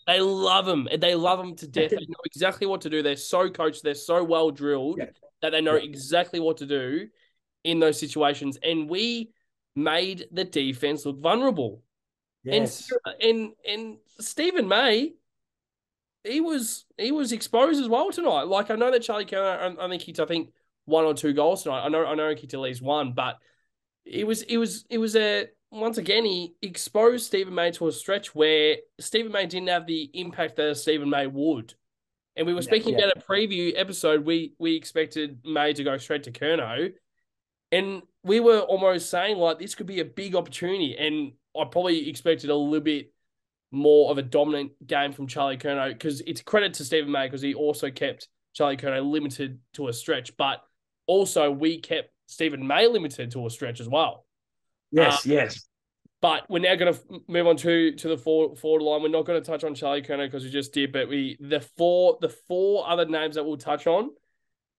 They love him, and they love him to death. They know exactly what to do. They're so coached. They're so well drilled that they know exactly what to do in those situations. And we made the defense look vulnerable. Yes. And Stephen May, he was exposed as well tonight. Like, I know that Charlie Kerner only kicked, I think, 1 or 2 goals tonight. I know he kicked at least one, but it was a once again, he exposed Stephen May to a stretch where Stephen May didn't have the impact that Stephen May would. And we were speaking about a preview episode. We expected May to go straight to Kerno. And we were almost saying, like, this could be a big opportunity. And I probably expected a little bit more of a dominant game from Charlie Kerno, because it's credit to Stephen May because he also kept Charlie Kerno limited to a stretch. But also we kept Stephen May limited to a stretch as well. Yes. But we're now going to move on to the forward line. We're not going to touch on Charlie Kerno because we just did, but the four other names that we'll touch on,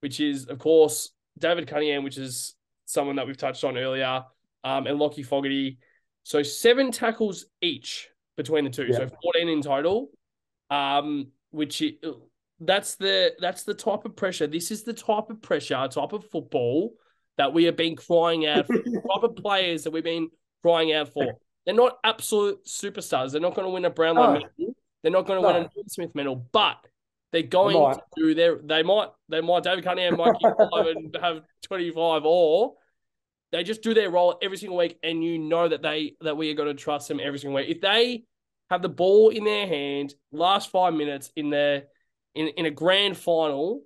which is, of course, David Cunningham, which is someone that we've touched on earlier, and Lockie Fogarty. So 7 tackles each between the two, so 14 in total. That's the type of pressure. This is the type of pressure, type of football that we have been crying out for, type of players that we've been crying out for. They're not absolute superstars. They're not going to win a Brownlow medal. They're not going to win a Norm Smith medal, but they're going to do they might David Cunningham might kick 5 and have 25, or they just do their role every single week, and you know that we are going to trust them every single week. If they have the ball in their hand, last 5 minutes in a grand final,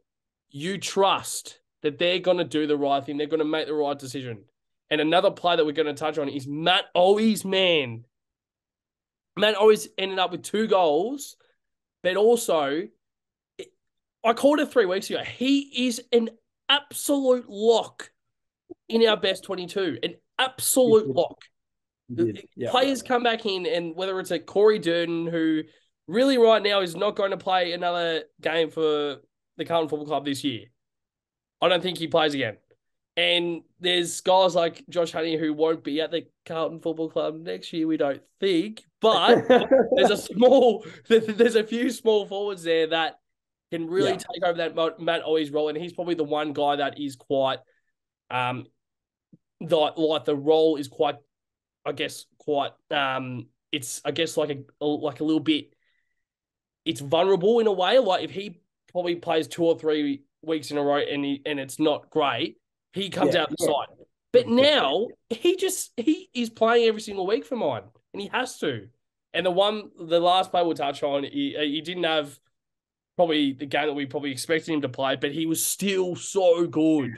you trust that they're going to do the right thing. They're going to make the right decision. And another play that we're going to touch on is Matt Owies, man. Matt Owies ended up with 2 goals, but also, I called it 3 weeks ago, he is an absolute lock in our best 22. An absolute lock. Players come back in, and whether it's a Corey Durden, who really right now is not going to play another game for the Carlton Football Club this year. I don't think he plays again. And there's guys like Josh Honey who won't be at the Carlton Football Club next year, we don't think. But there's a few small forwards there that can really take over that Matt Owies role. And he's probably the one guy that is quite, the role is quite, it's, like a little bit, it's vulnerable in a way. Like, if he probably plays 2 or 3 weeks in a row and it's not great, he comes out the side. But now he is playing every single week for mine, and he has to. And the last play we'll touch on, he didn't have probably the game that we probably expected him to play, but he was still so good.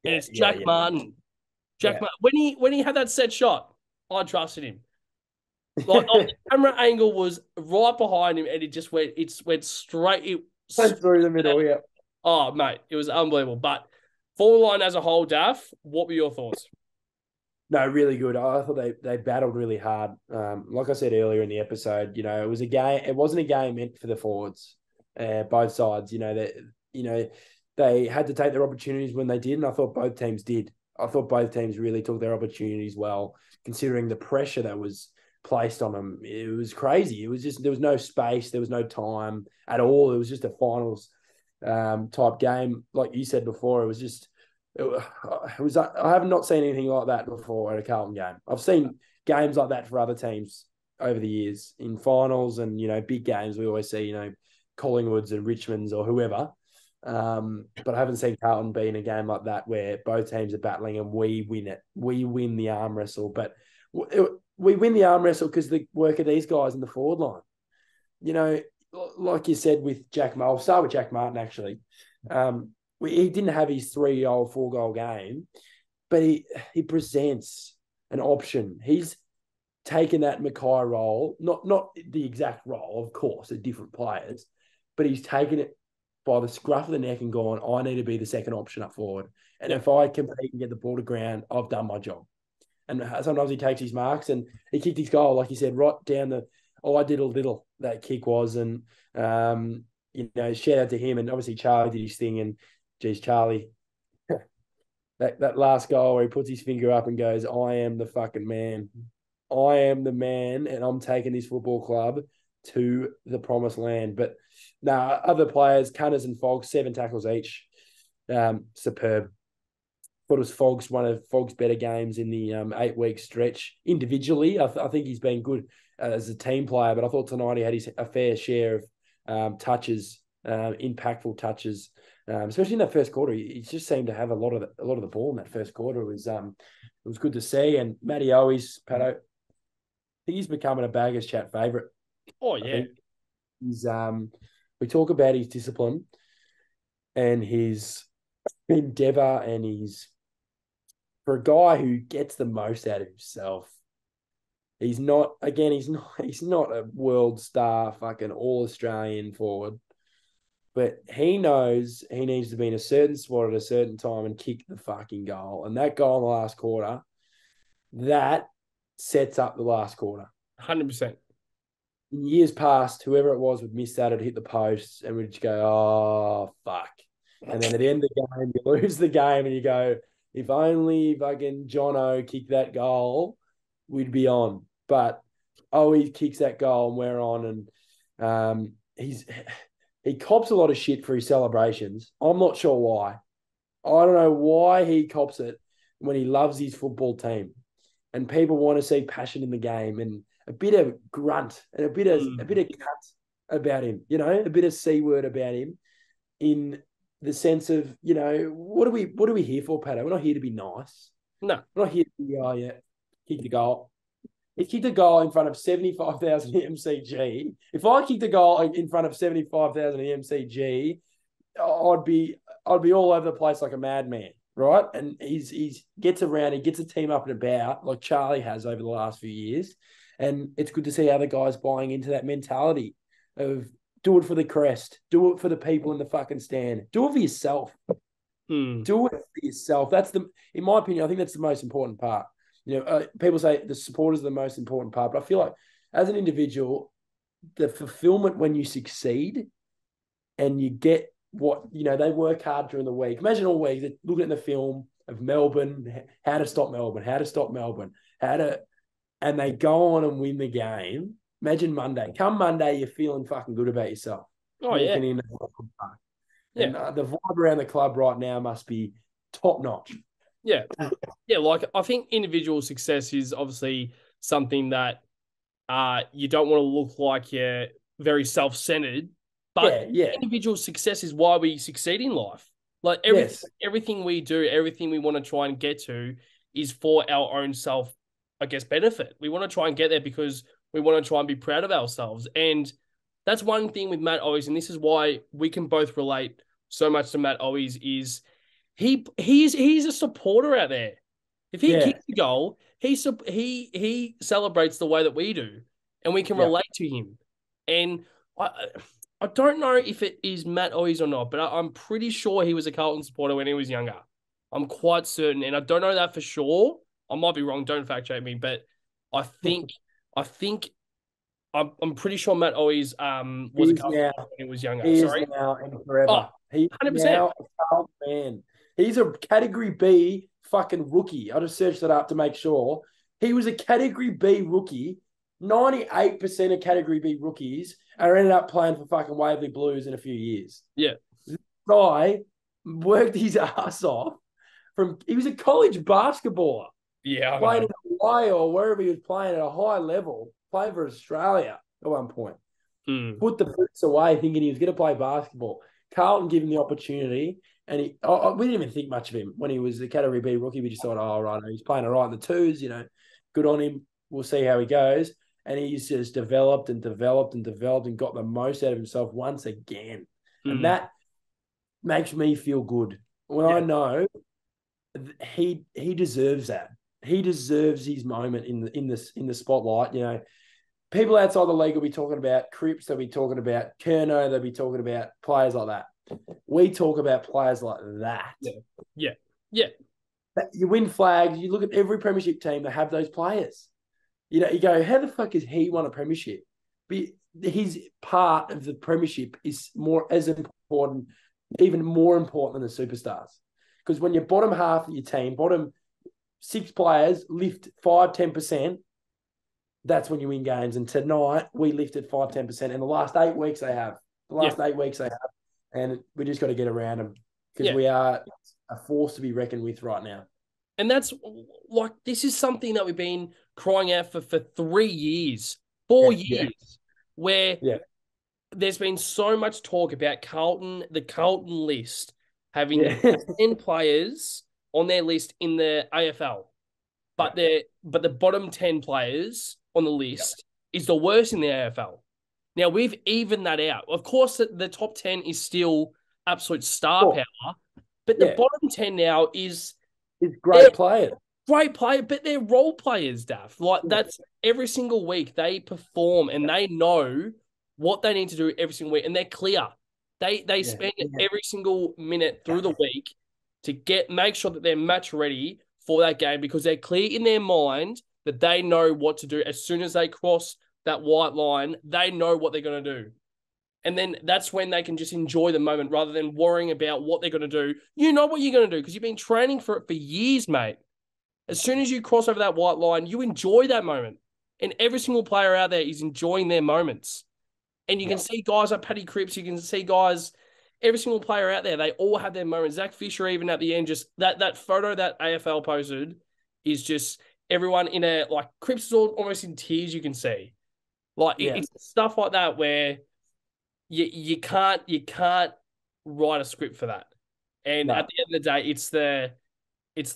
And it's Jack Martin. Martin. When he had that set shot, I trusted him. Like, the camera angle was right behind him, and it just went straight. It went through the middle. Yeah. Oh, mate, it was unbelievable. But forward line as a whole, Daff, what were your thoughts? No, really good. I thought they battled really hard. Like I said earlier in the episode, it was a game. It wasn't a game meant for the forwards, both sides. They had to take their opportunities when they did, and I thought both teams did. I thought both teams really took their opportunities well, considering the pressure that was placed on them. It was crazy. It was just, there was no space, there was no time at all. It was just a finals type game, like you said before. It was I have not seen anything like that before at a Carlton game. I've seen games like that for other teams over the years in finals and big games. We always see Collingwoods and Richmonds or whoever, but I haven't seen Carlton be in a game like that where both teams are battling and we win it. We win the arm wrestle, but we win the arm wrestle because the work of these guys in the forward line. Like you said with Jack Martin, I'll start with Jack Martin actually. He didn't have his 3-goal, 4-goal game, but he presents an option. He's taken that Mackay role, not the exact role, of course, they're different players, but he's taken it by the scruff of the neck and gone, I need to be the second option up forward. And if I compete and get the ball to ground, I've done my job. And sometimes he takes his marks, and he kicked his goal, like you said, right down the I did a little, that kick was. And, shout out to him. And obviously Charlie did his thing. And, geez, Charlie, that last goal where he puts his finger up and goes, I am the fucking man. I am the man, and I'm taking this football club to the promised land. But other players, Cunners and Foggs, 7 tackles each. Superb. Thought it was Foggs, one of Foggs' better games in the 8-week stretch. Individually, I think he's been good as a team player, but I thought tonight he had a fair share of touches, impactful touches, especially in that first quarter. He just seemed to have a lot of the ball in that first quarter. It was good to see. And Matty Owies, Pato, I think he's becoming a Baggers Chat favourite. Oh yeah, he's we talk about his discipline and his endeavour, and he's, for a guy who gets the most out of himself. He's not a world star fucking all-Australian forward, but he knows he needs to be in a certain spot at a certain time and kick the fucking goal. And that goal in the last quarter, that sets up the last quarter. 100%. In years past, whoever it was would miss that, it'd hit the posts, and we'd just go, oh, fuck. And then at the end of the game, you lose the game, and you go, if only fucking Jono kicked that goal, we'd be on. But he kicks that goal and we're on. And he cops a lot of shit for his celebrations. I'm not sure why. I don't know why he cops it when he loves his football team. And people want to see passion in the game and a bit of grunt and a bit of cut about him, a bit of C word about him, in the sense of, what are we here for, Pato? We're not here to be nice. No. We're not here to be, kick the goal. He kicked a goal in front of 75,000 MCG. If I kicked a goal in front of 75,000 MCG, I'd be all over the place like a madman, right? And he's gets around, he gets a team up and about like Charlie has over the last few years. And it's good to see other guys buying into that mentality of do it for the crest, do it for the people in the fucking stand, do it for yourself. Do it for yourself. In my opinion, I think that's the most important part. People say the supporters are the most important part, but I feel like as an individual, the fulfillment when you succeed and you get what, they work hard during the week. Imagine all week, they're looking at the film of Melbourne, how to stop Melbourne, and they go on and win the game. Imagine Monday. Come Monday, you're feeling fucking good about yourself. Oh, yeah. In the park. Yeah. And the vibe around the club right now must be top notch. Yeah. Yeah, like I think individual success is obviously something that you don't want to look like you're very self-centered, but individual success is why we succeed in life. Like everything we do, everything we want to try and get to is for our own self, I guess, benefit. We want to try and get there because we want to try and be proud of ourselves. And that's one thing with Matt Owies, and this is why we can both relate so much to Matt Owies, is he's a supporter out there. If he kicks a goal, he celebrates the way that we do, and we can relate to him. And I don't know if it is Matt Owies or not, but I'm pretty sure he was a Carlton supporter when he was younger. I'm quite certain, and I don't know that for sure. I might be wrong. Don't fact check me, but I think I'm pretty sure Matt Owies was a Carlton when he was younger. He is now and forever. He's 100%. Now a Carlton man. He's a Category B fucking rookie. I just searched that up to make sure. He was a Category B rookie. 98% of Category B rookies are ended up playing for fucking Waverley Blues in a few years. Yeah. This guy worked his ass off. He was a college basketballer. Yeah. Played in Hawaii or wherever he was playing at a high level. Played for Australia at one point. Put the boots away thinking he was going to play basketball. Carlton gave him the opportunity, and we didn't even think much of him when he was the Category B rookie. We just thought, right, he's playing all right in the twos, good on him. We'll see how he goes. And he's just developed and got the most out of himself once again. And that makes me feel good when I know he deserves that. He deserves his moment in the spotlight. People outside the league will be talking about Cripps, they'll be talking about Kerno, they'll be talking about players like that. We talk about players like that. Yeah. You win flags, you look at every premiership team that have those players. You go, how the fuck has he won a premiership? His part of the premiership is even more important than the superstars. Because when your bottom half of your team, bottom 6 players lift 5-10%, that's when you win games. And tonight we lifted 5-10%. In the last 8 weeks they have. The last 8 weeks they have. And we just got to get around them because we are a force to be reckoned with right now. And that's like, this is something that we've been crying out for 3 years, 4 years, where there's been so much talk about the Carlton list having 10 players on their list in the AFL. But the bottom 10 players on the list is the worst in the AFL. Now, we've evened that out. Of course, the top 10 is still absolute star power, but the bottom 10 now is great players. Great player, but they're role players, Daff. Like, that's every single week they perform and they know what they need to do every single week, and they're clear. They spend every single minute through the week to make sure that they're match ready for that game, because they're clear in their mind that they know what to do. As soon as they cross that white line, they know what they're going to do. And then that's when they can just enjoy the moment rather than worrying about what they're going to do. You know what you're going to do because you've been training for it for years, mate. As soon as you cross over that white line, you enjoy that moment. And every single player out there is enjoying their moments. And you can see guys like Paddy Cripps, you can see guys, every single player out there, they all have their moments. Zach Fisher, even at the end, just that photo that AFL posted is just everyone in a, like, Cripps is almost in tears, you can see. Like, it's stuff like that where you can't write a script for that. And at the end of the day, it's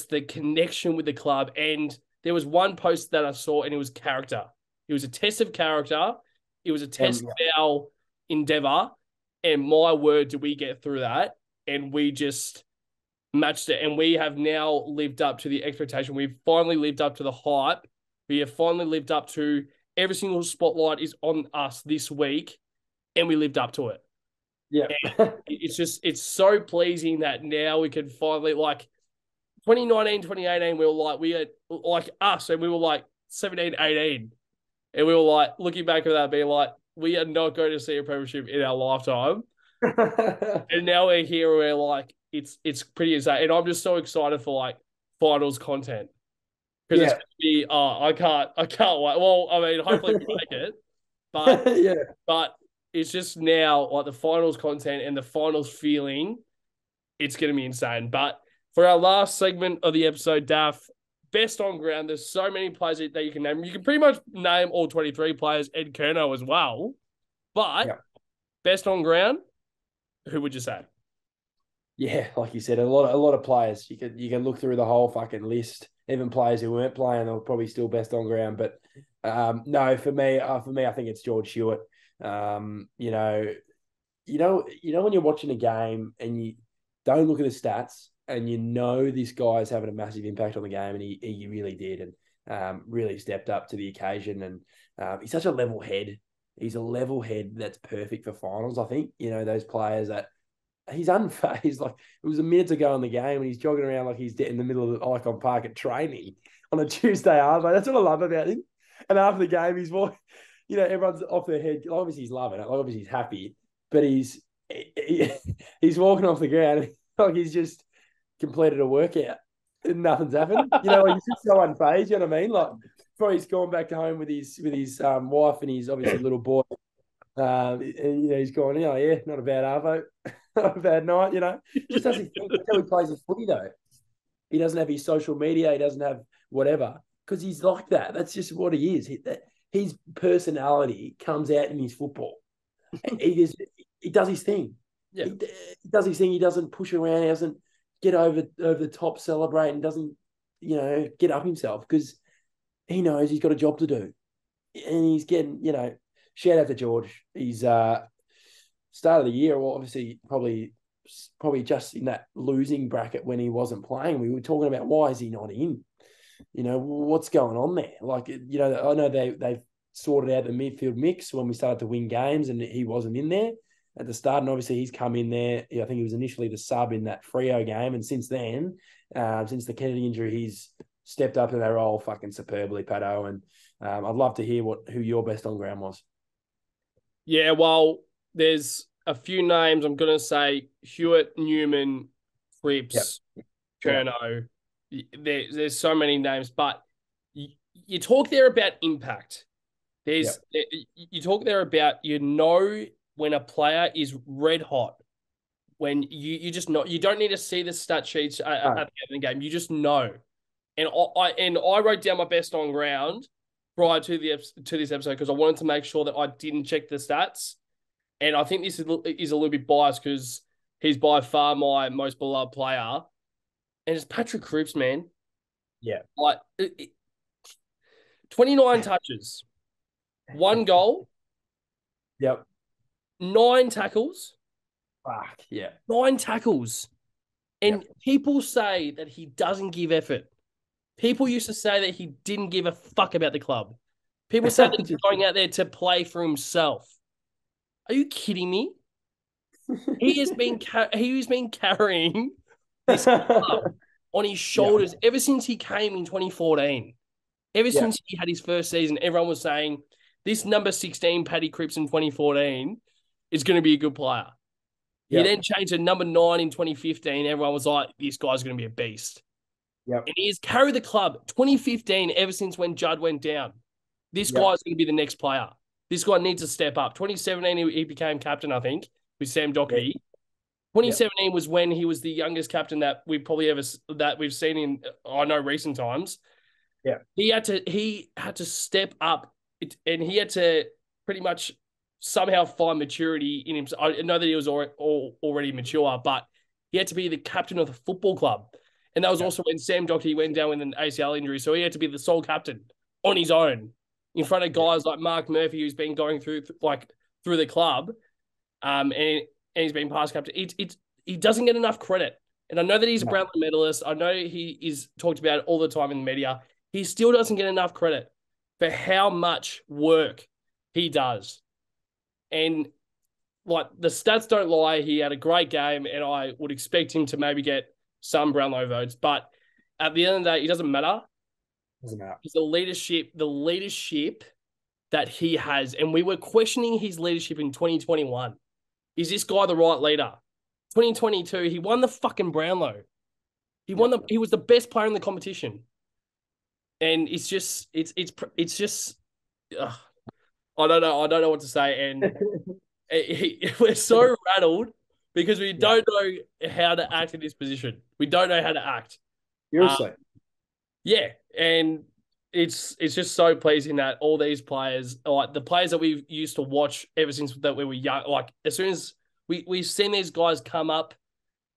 the connection with the club. And there was one post that I saw, and it was character. It was a test of character. It was a test of our endeavor. And my word, did we get through that? And we just matched it. And we have now lived up to the expectation. We've finally lived up to the hype. We have finally lived up to every single spotlight is on us this week. And we lived up to it. Yeah. It's so pleasing that now we can finally, like, 2019, 2018, we had like us, and we were like 17, 18. And we were like looking back at that, being like, we are not going to see a premiership in our lifetime. And now we're here, we're like, it's pretty insane. And I'm just so excited for like finals content. Because it's going to be, I can't wait. Well, I mean, hopefully we make it. But but it's just now like the finals content and the finals feeling, it's going to be insane. But for our last segment of the episode, Daff, best on ground. There's so many players that you can name. You can pretty much name all 23 players, Ed Kerno as well. But best on ground, who would you say? Yeah, like you said, a lot of players. You can look through the whole fucking list. Even players who weren't playing, they were probably still best on ground. But no, for me, I think it's George Hewitt. You know when you're watching a game and you don't look at the stats, and you know this guy's having a massive impact on the game, and he really did, and really stepped up to the occasion. And he's such a level head. He's a level head that's perfect for finals. I think, those players that he's unfazed. Like, it was a minute to go in the game, and he's jogging around like he's in the middle of the Icon Park at training on a Tuesday afternoon. That's what I love about him. And after the game, he's walking, everyone's off their head. Obviously, he's loving it. Obviously, he's happy, but he's walking off the ground like he's just completed a workout and nothing's happened. Like, he's just so unfazed. You know what I mean? Like, probably he's gone back home with his wife and his obviously little boy. And, he's gone, not a bad arvo, not a bad night. Just doesn't think. That's how he plays his footy, though. He doesn't have his social media. He doesn't have whatever, because he's like that. That's just what he is. His personality comes out in his football. He does his thing. Yeah. He does his thing. He doesn't push around. He doesn't get over the top, celebrate, and doesn't, get up himself, because he knows he's got a job to do. And he's getting, shout out to George. He's start of the year, well, obviously probably just in that losing bracket when he wasn't playing. We were talking about, why is he not in? What's going on there? Like, I know they've sorted out the midfield mix when we started to win games, and he wasn't in there at the start. And obviously he's come in there. I think he was initially the sub in that Freo game. And since then, since the Kennedy injury, he's stepped up in their role fucking superbly, Pato. And I'd love to hear who your best on ground was. Yeah, well, there's a few names. I'm going to say Hewitt, Newman, Cripps, Kerno. There's so many names, but you talk there about impact. Yeah. You talk there about, when a player is red hot, when you just know, you don't need to see the stat sheets at the end of the game. You just know. And I wrote down my best on ground prior to this episode because I wanted to make sure that I didn't check the stats. And I think this is a little bit biased because he's by far my most beloved player. And it's Patrick Cripps, man. Yeah. Like 29 touches, 1 goal, Yep. 9 tackles. Fuck. Yeah. 9 tackles. And people say that he doesn't give effort. People used to say that he didn't give a fuck about the club. People say that he's going out there to play for himself. Are you kidding me? He has been carrying this club on his shoulders ever since he came in 2014. Ever since he had his first season, everyone was saying this number 16 Paddy Cripps in 2014 is going to be a good player. He then changed to number 9 in 2015. Everyone was like, this guy's going to be a beast. Yep. And he has carried the club 2015 ever since when Judd went down. This guy's going to be the next player. This guy needs to step up. 2017, he became captain, I think, with Sam Doherty. 2017 was when he was the youngest captain that we've seen in, I know, recent times. Yeah. He had to step up, and he had to pretty much somehow find maturity in himself. I know that he was already mature, but he had to be the captain of the football club. And that was also when Sam Doherty went down with an ACL injury. So he had to be the sole captain on his own in front of guys like Mark Murphy, who's been going through the club. And he's been past captain. He doesn't get enough credit. And I know that he's a Brownlow medalist. I know he is talked about all the time in the media. He still doesn't get enough credit for how much work he does. And like, the stats don't lie. He had a great game, and I would expect him to maybe get some Brownlow votes. But at the end of the day, it doesn't matter. Doesn't matter. It's the leadership that he has. And we were questioning his leadership in 2021. Is this guy the right leader? 2022, he won the fucking Brownlow. He was the best player in the competition. And it's just I don't know what to say. And we're so rattled because we don't know how to act in this position. We don't know how to act. Seriously. And it's just so pleasing that all these players, like the players that we've used to watch ever since that we were young, like as soon as we've seen these guys come up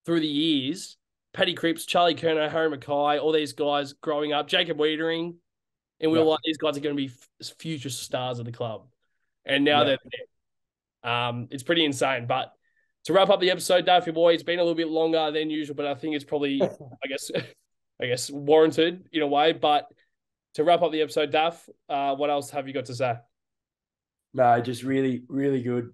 through the years, Paddy Cripps, Charlie Curnow, Harry Mackay, all these guys growing up, Jacob Wiedering, and we were like, these guys are going to be future stars of the club. And now they're there. It's pretty insane. But to wrap up the episode, Daffy boy, it's been a little bit longer than usual, but I think it's probably, I guess warranted in a way. But to wrap up the episode, Daff, what else have you got to say? No, just really, really good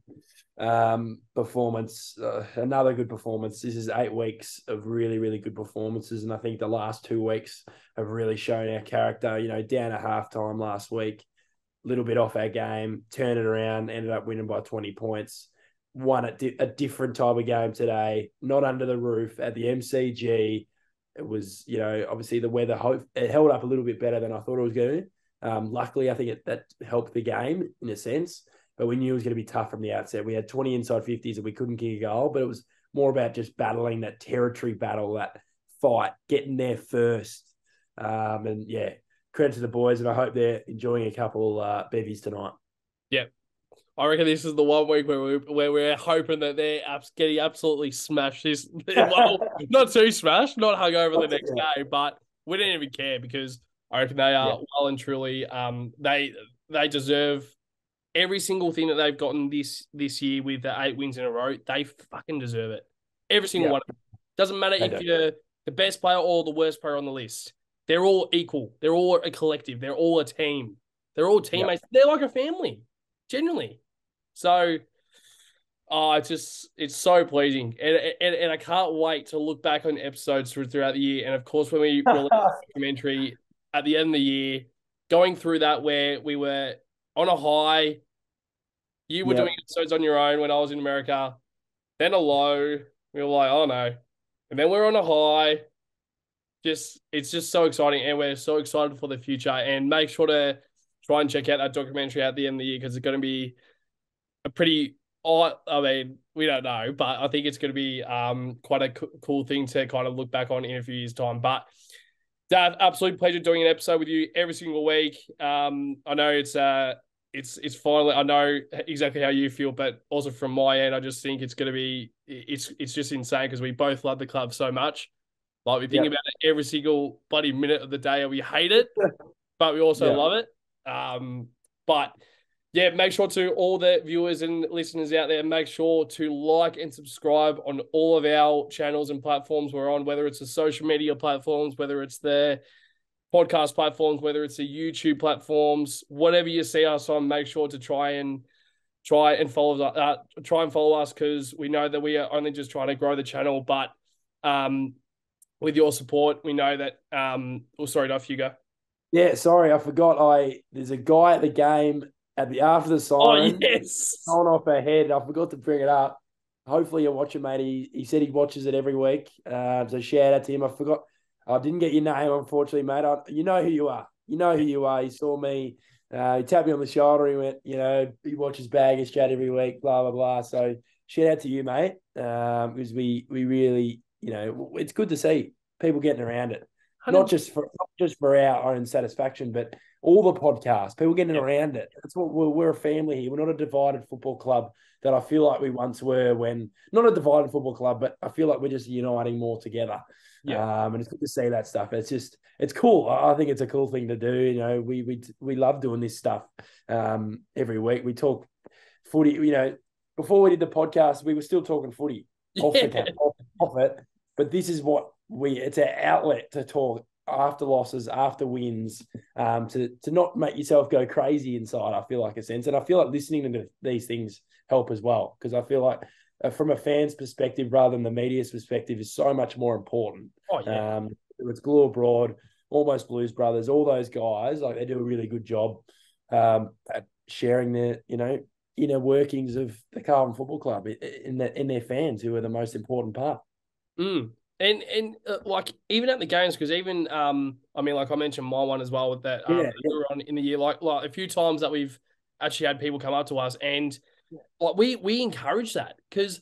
performance. Another good performance. This is 8 weeks of really, really good performances. And I think the last 2 weeks have really shown our character. Down at halftime last week, a little bit off our game, turned it around, ended up winning by 20 points. Won a different type of game today, not under the roof at the MCG. It was, obviously the weather, it held up a little bit better than I thought it was going to. Luckily, I think that helped the game in a sense, but we knew it was going to be tough from the outset. We had 20 inside 50s and we couldn't kick a goal, but it was more about just battling that territory battle, that fight, getting there first. Credit to the boys, and I hope they're enjoying a couple bevies tonight. Yeah. I reckon this is the 1 week where we're hoping that they're getting absolutely smashed. Well, not too smashed, not hungover the next day, but we don't even care because I reckon they are well and truly. They deserve every single thing that they've gotten this year with the 8 wins in a row. They fucking deserve it. Every single one. Doesn't matter if you're the best player or the worst player on the list. They're all equal. They're all a collective. They're all a team. They're all teammates. They're like a family, genuinely. So, it's so pleasing, and I can't wait to look back on episodes throughout the year. And of course, when we release the documentary at the end of the year, going through that where we were on a high, you were doing episodes on your own when I was in America, then a low. We were like, oh no, and then we're on a high. it's just so exciting, and we're so excited for the future. And make sure to try and check out that documentary at the end of the year, because it's going to be a pretty. I mean, we don't know, but I think it's going to be quite a cool thing to kind of look back on in a few years' time. But Dave, absolute pleasure doing an episode with you every single week. I know it's finally, I know exactly how you feel, but also from my end, I just think it's going to be, it's just insane, because we both love the club so much. Like, we think about it every single bloody minute of the day, and we hate it, but we also love it. But yeah, make sure to all the viewers and listeners out there, make sure to like and subscribe on all of our channels and platforms we're on, whether it's the social media platforms, whether it's the podcast platforms, whether it's the YouTube platforms, whatever you see us on, make sure to try and follow us, because we know that we are only just trying to grow the channel. But with your support, we know that sorry, off you go. Yeah, sorry, I forgot. There's a guy at the game after the siren. Oh, yes. On off our head. I forgot to bring it up. Hopefully you'll watch it, mate. He said he watches it every week. So shout out to him. I forgot. I didn't get your name, unfortunately, mate. You know who you are. You know who you are. He saw me. He tapped me on the shoulder. He went, he watches Baggers Chat every week, blah, blah, blah. So shout out to you, mate. Because we really, it's good to see people getting around it. 100%. Not just for our own satisfaction, but all the podcasts, people getting around it. That's what we're a family here. We're not a divided football club that I feel like we once were, not a divided football club, but I feel like we're just uniting more together. Yeah. And it's good to see that stuff. It's cool. I think it's a cool thing to do. We love doing this stuff every week. We talk footy, before we did the podcast, we were still talking footy off it. But this is what it's an outlet to talk after losses, after wins, to not make yourself go crazy inside, I feel like, a sense. And I feel like listening to these things help as well, because I feel like from a fan's perspective rather than the media's perspective is so much more important. Oh, yeah. It's Glue Abroad, Almost Blues Brothers, all those guys, like, they do a really good job at sharing their, inner workings of the Carlton Football Club in their fans, who are the most important part. And like, even at the games, because even like I mentioned my one as well with that we were on in the year, like a few times that we've actually had people come up to us, and like we encourage that, because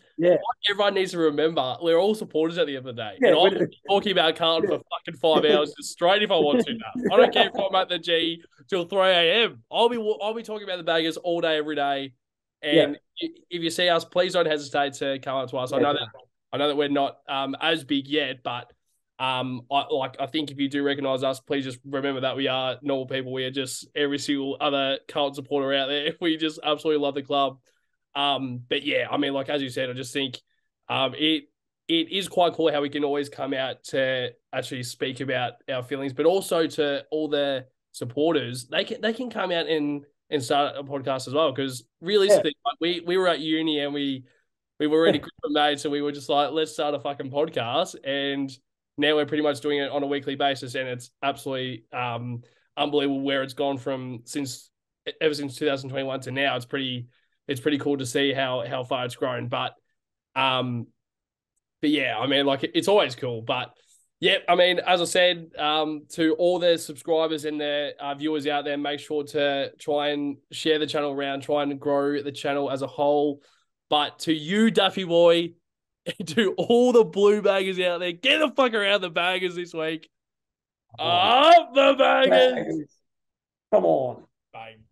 everyone needs to remember we're all supporters at the end of the day. And I'm talking about Carlton for fucking 5 hours just straight if I want to now. I don't care if I'm at the G till 3 a.m. I'll be talking about the Baggers all day, every day. And if you see us, please don't hesitate to come up to us. I know that we're not as big yet, but I think if you do recognise us, please just remember that we are normal people. We are just every single other Carlton supporter out there. We just absolutely love the club. But yeah, I mean, like, as you said, I just think it is quite cool how we can always come out to actually speak about our feelings, but also to all the supporters, they can come out and start a podcast as well. Because realistically, we were at uni and we were already good mates, so we were just like, let's start a fucking podcast. And now we're pretty much doing it on a weekly basis, and it's absolutely unbelievable where it's gone from ever since 2021 to now. It's pretty cool to see how far it's grown. But yeah, I mean, like, it's always cool. But yeah, I mean, as I said, to all the subscribers and the viewers out there, make sure to try and share the channel around, try and grow the channel as a whole. But to you, Duffy boy, and to all the blue baggers out there, get the fuck around the Baggers this week. Up the Baggers! Come on. Bang.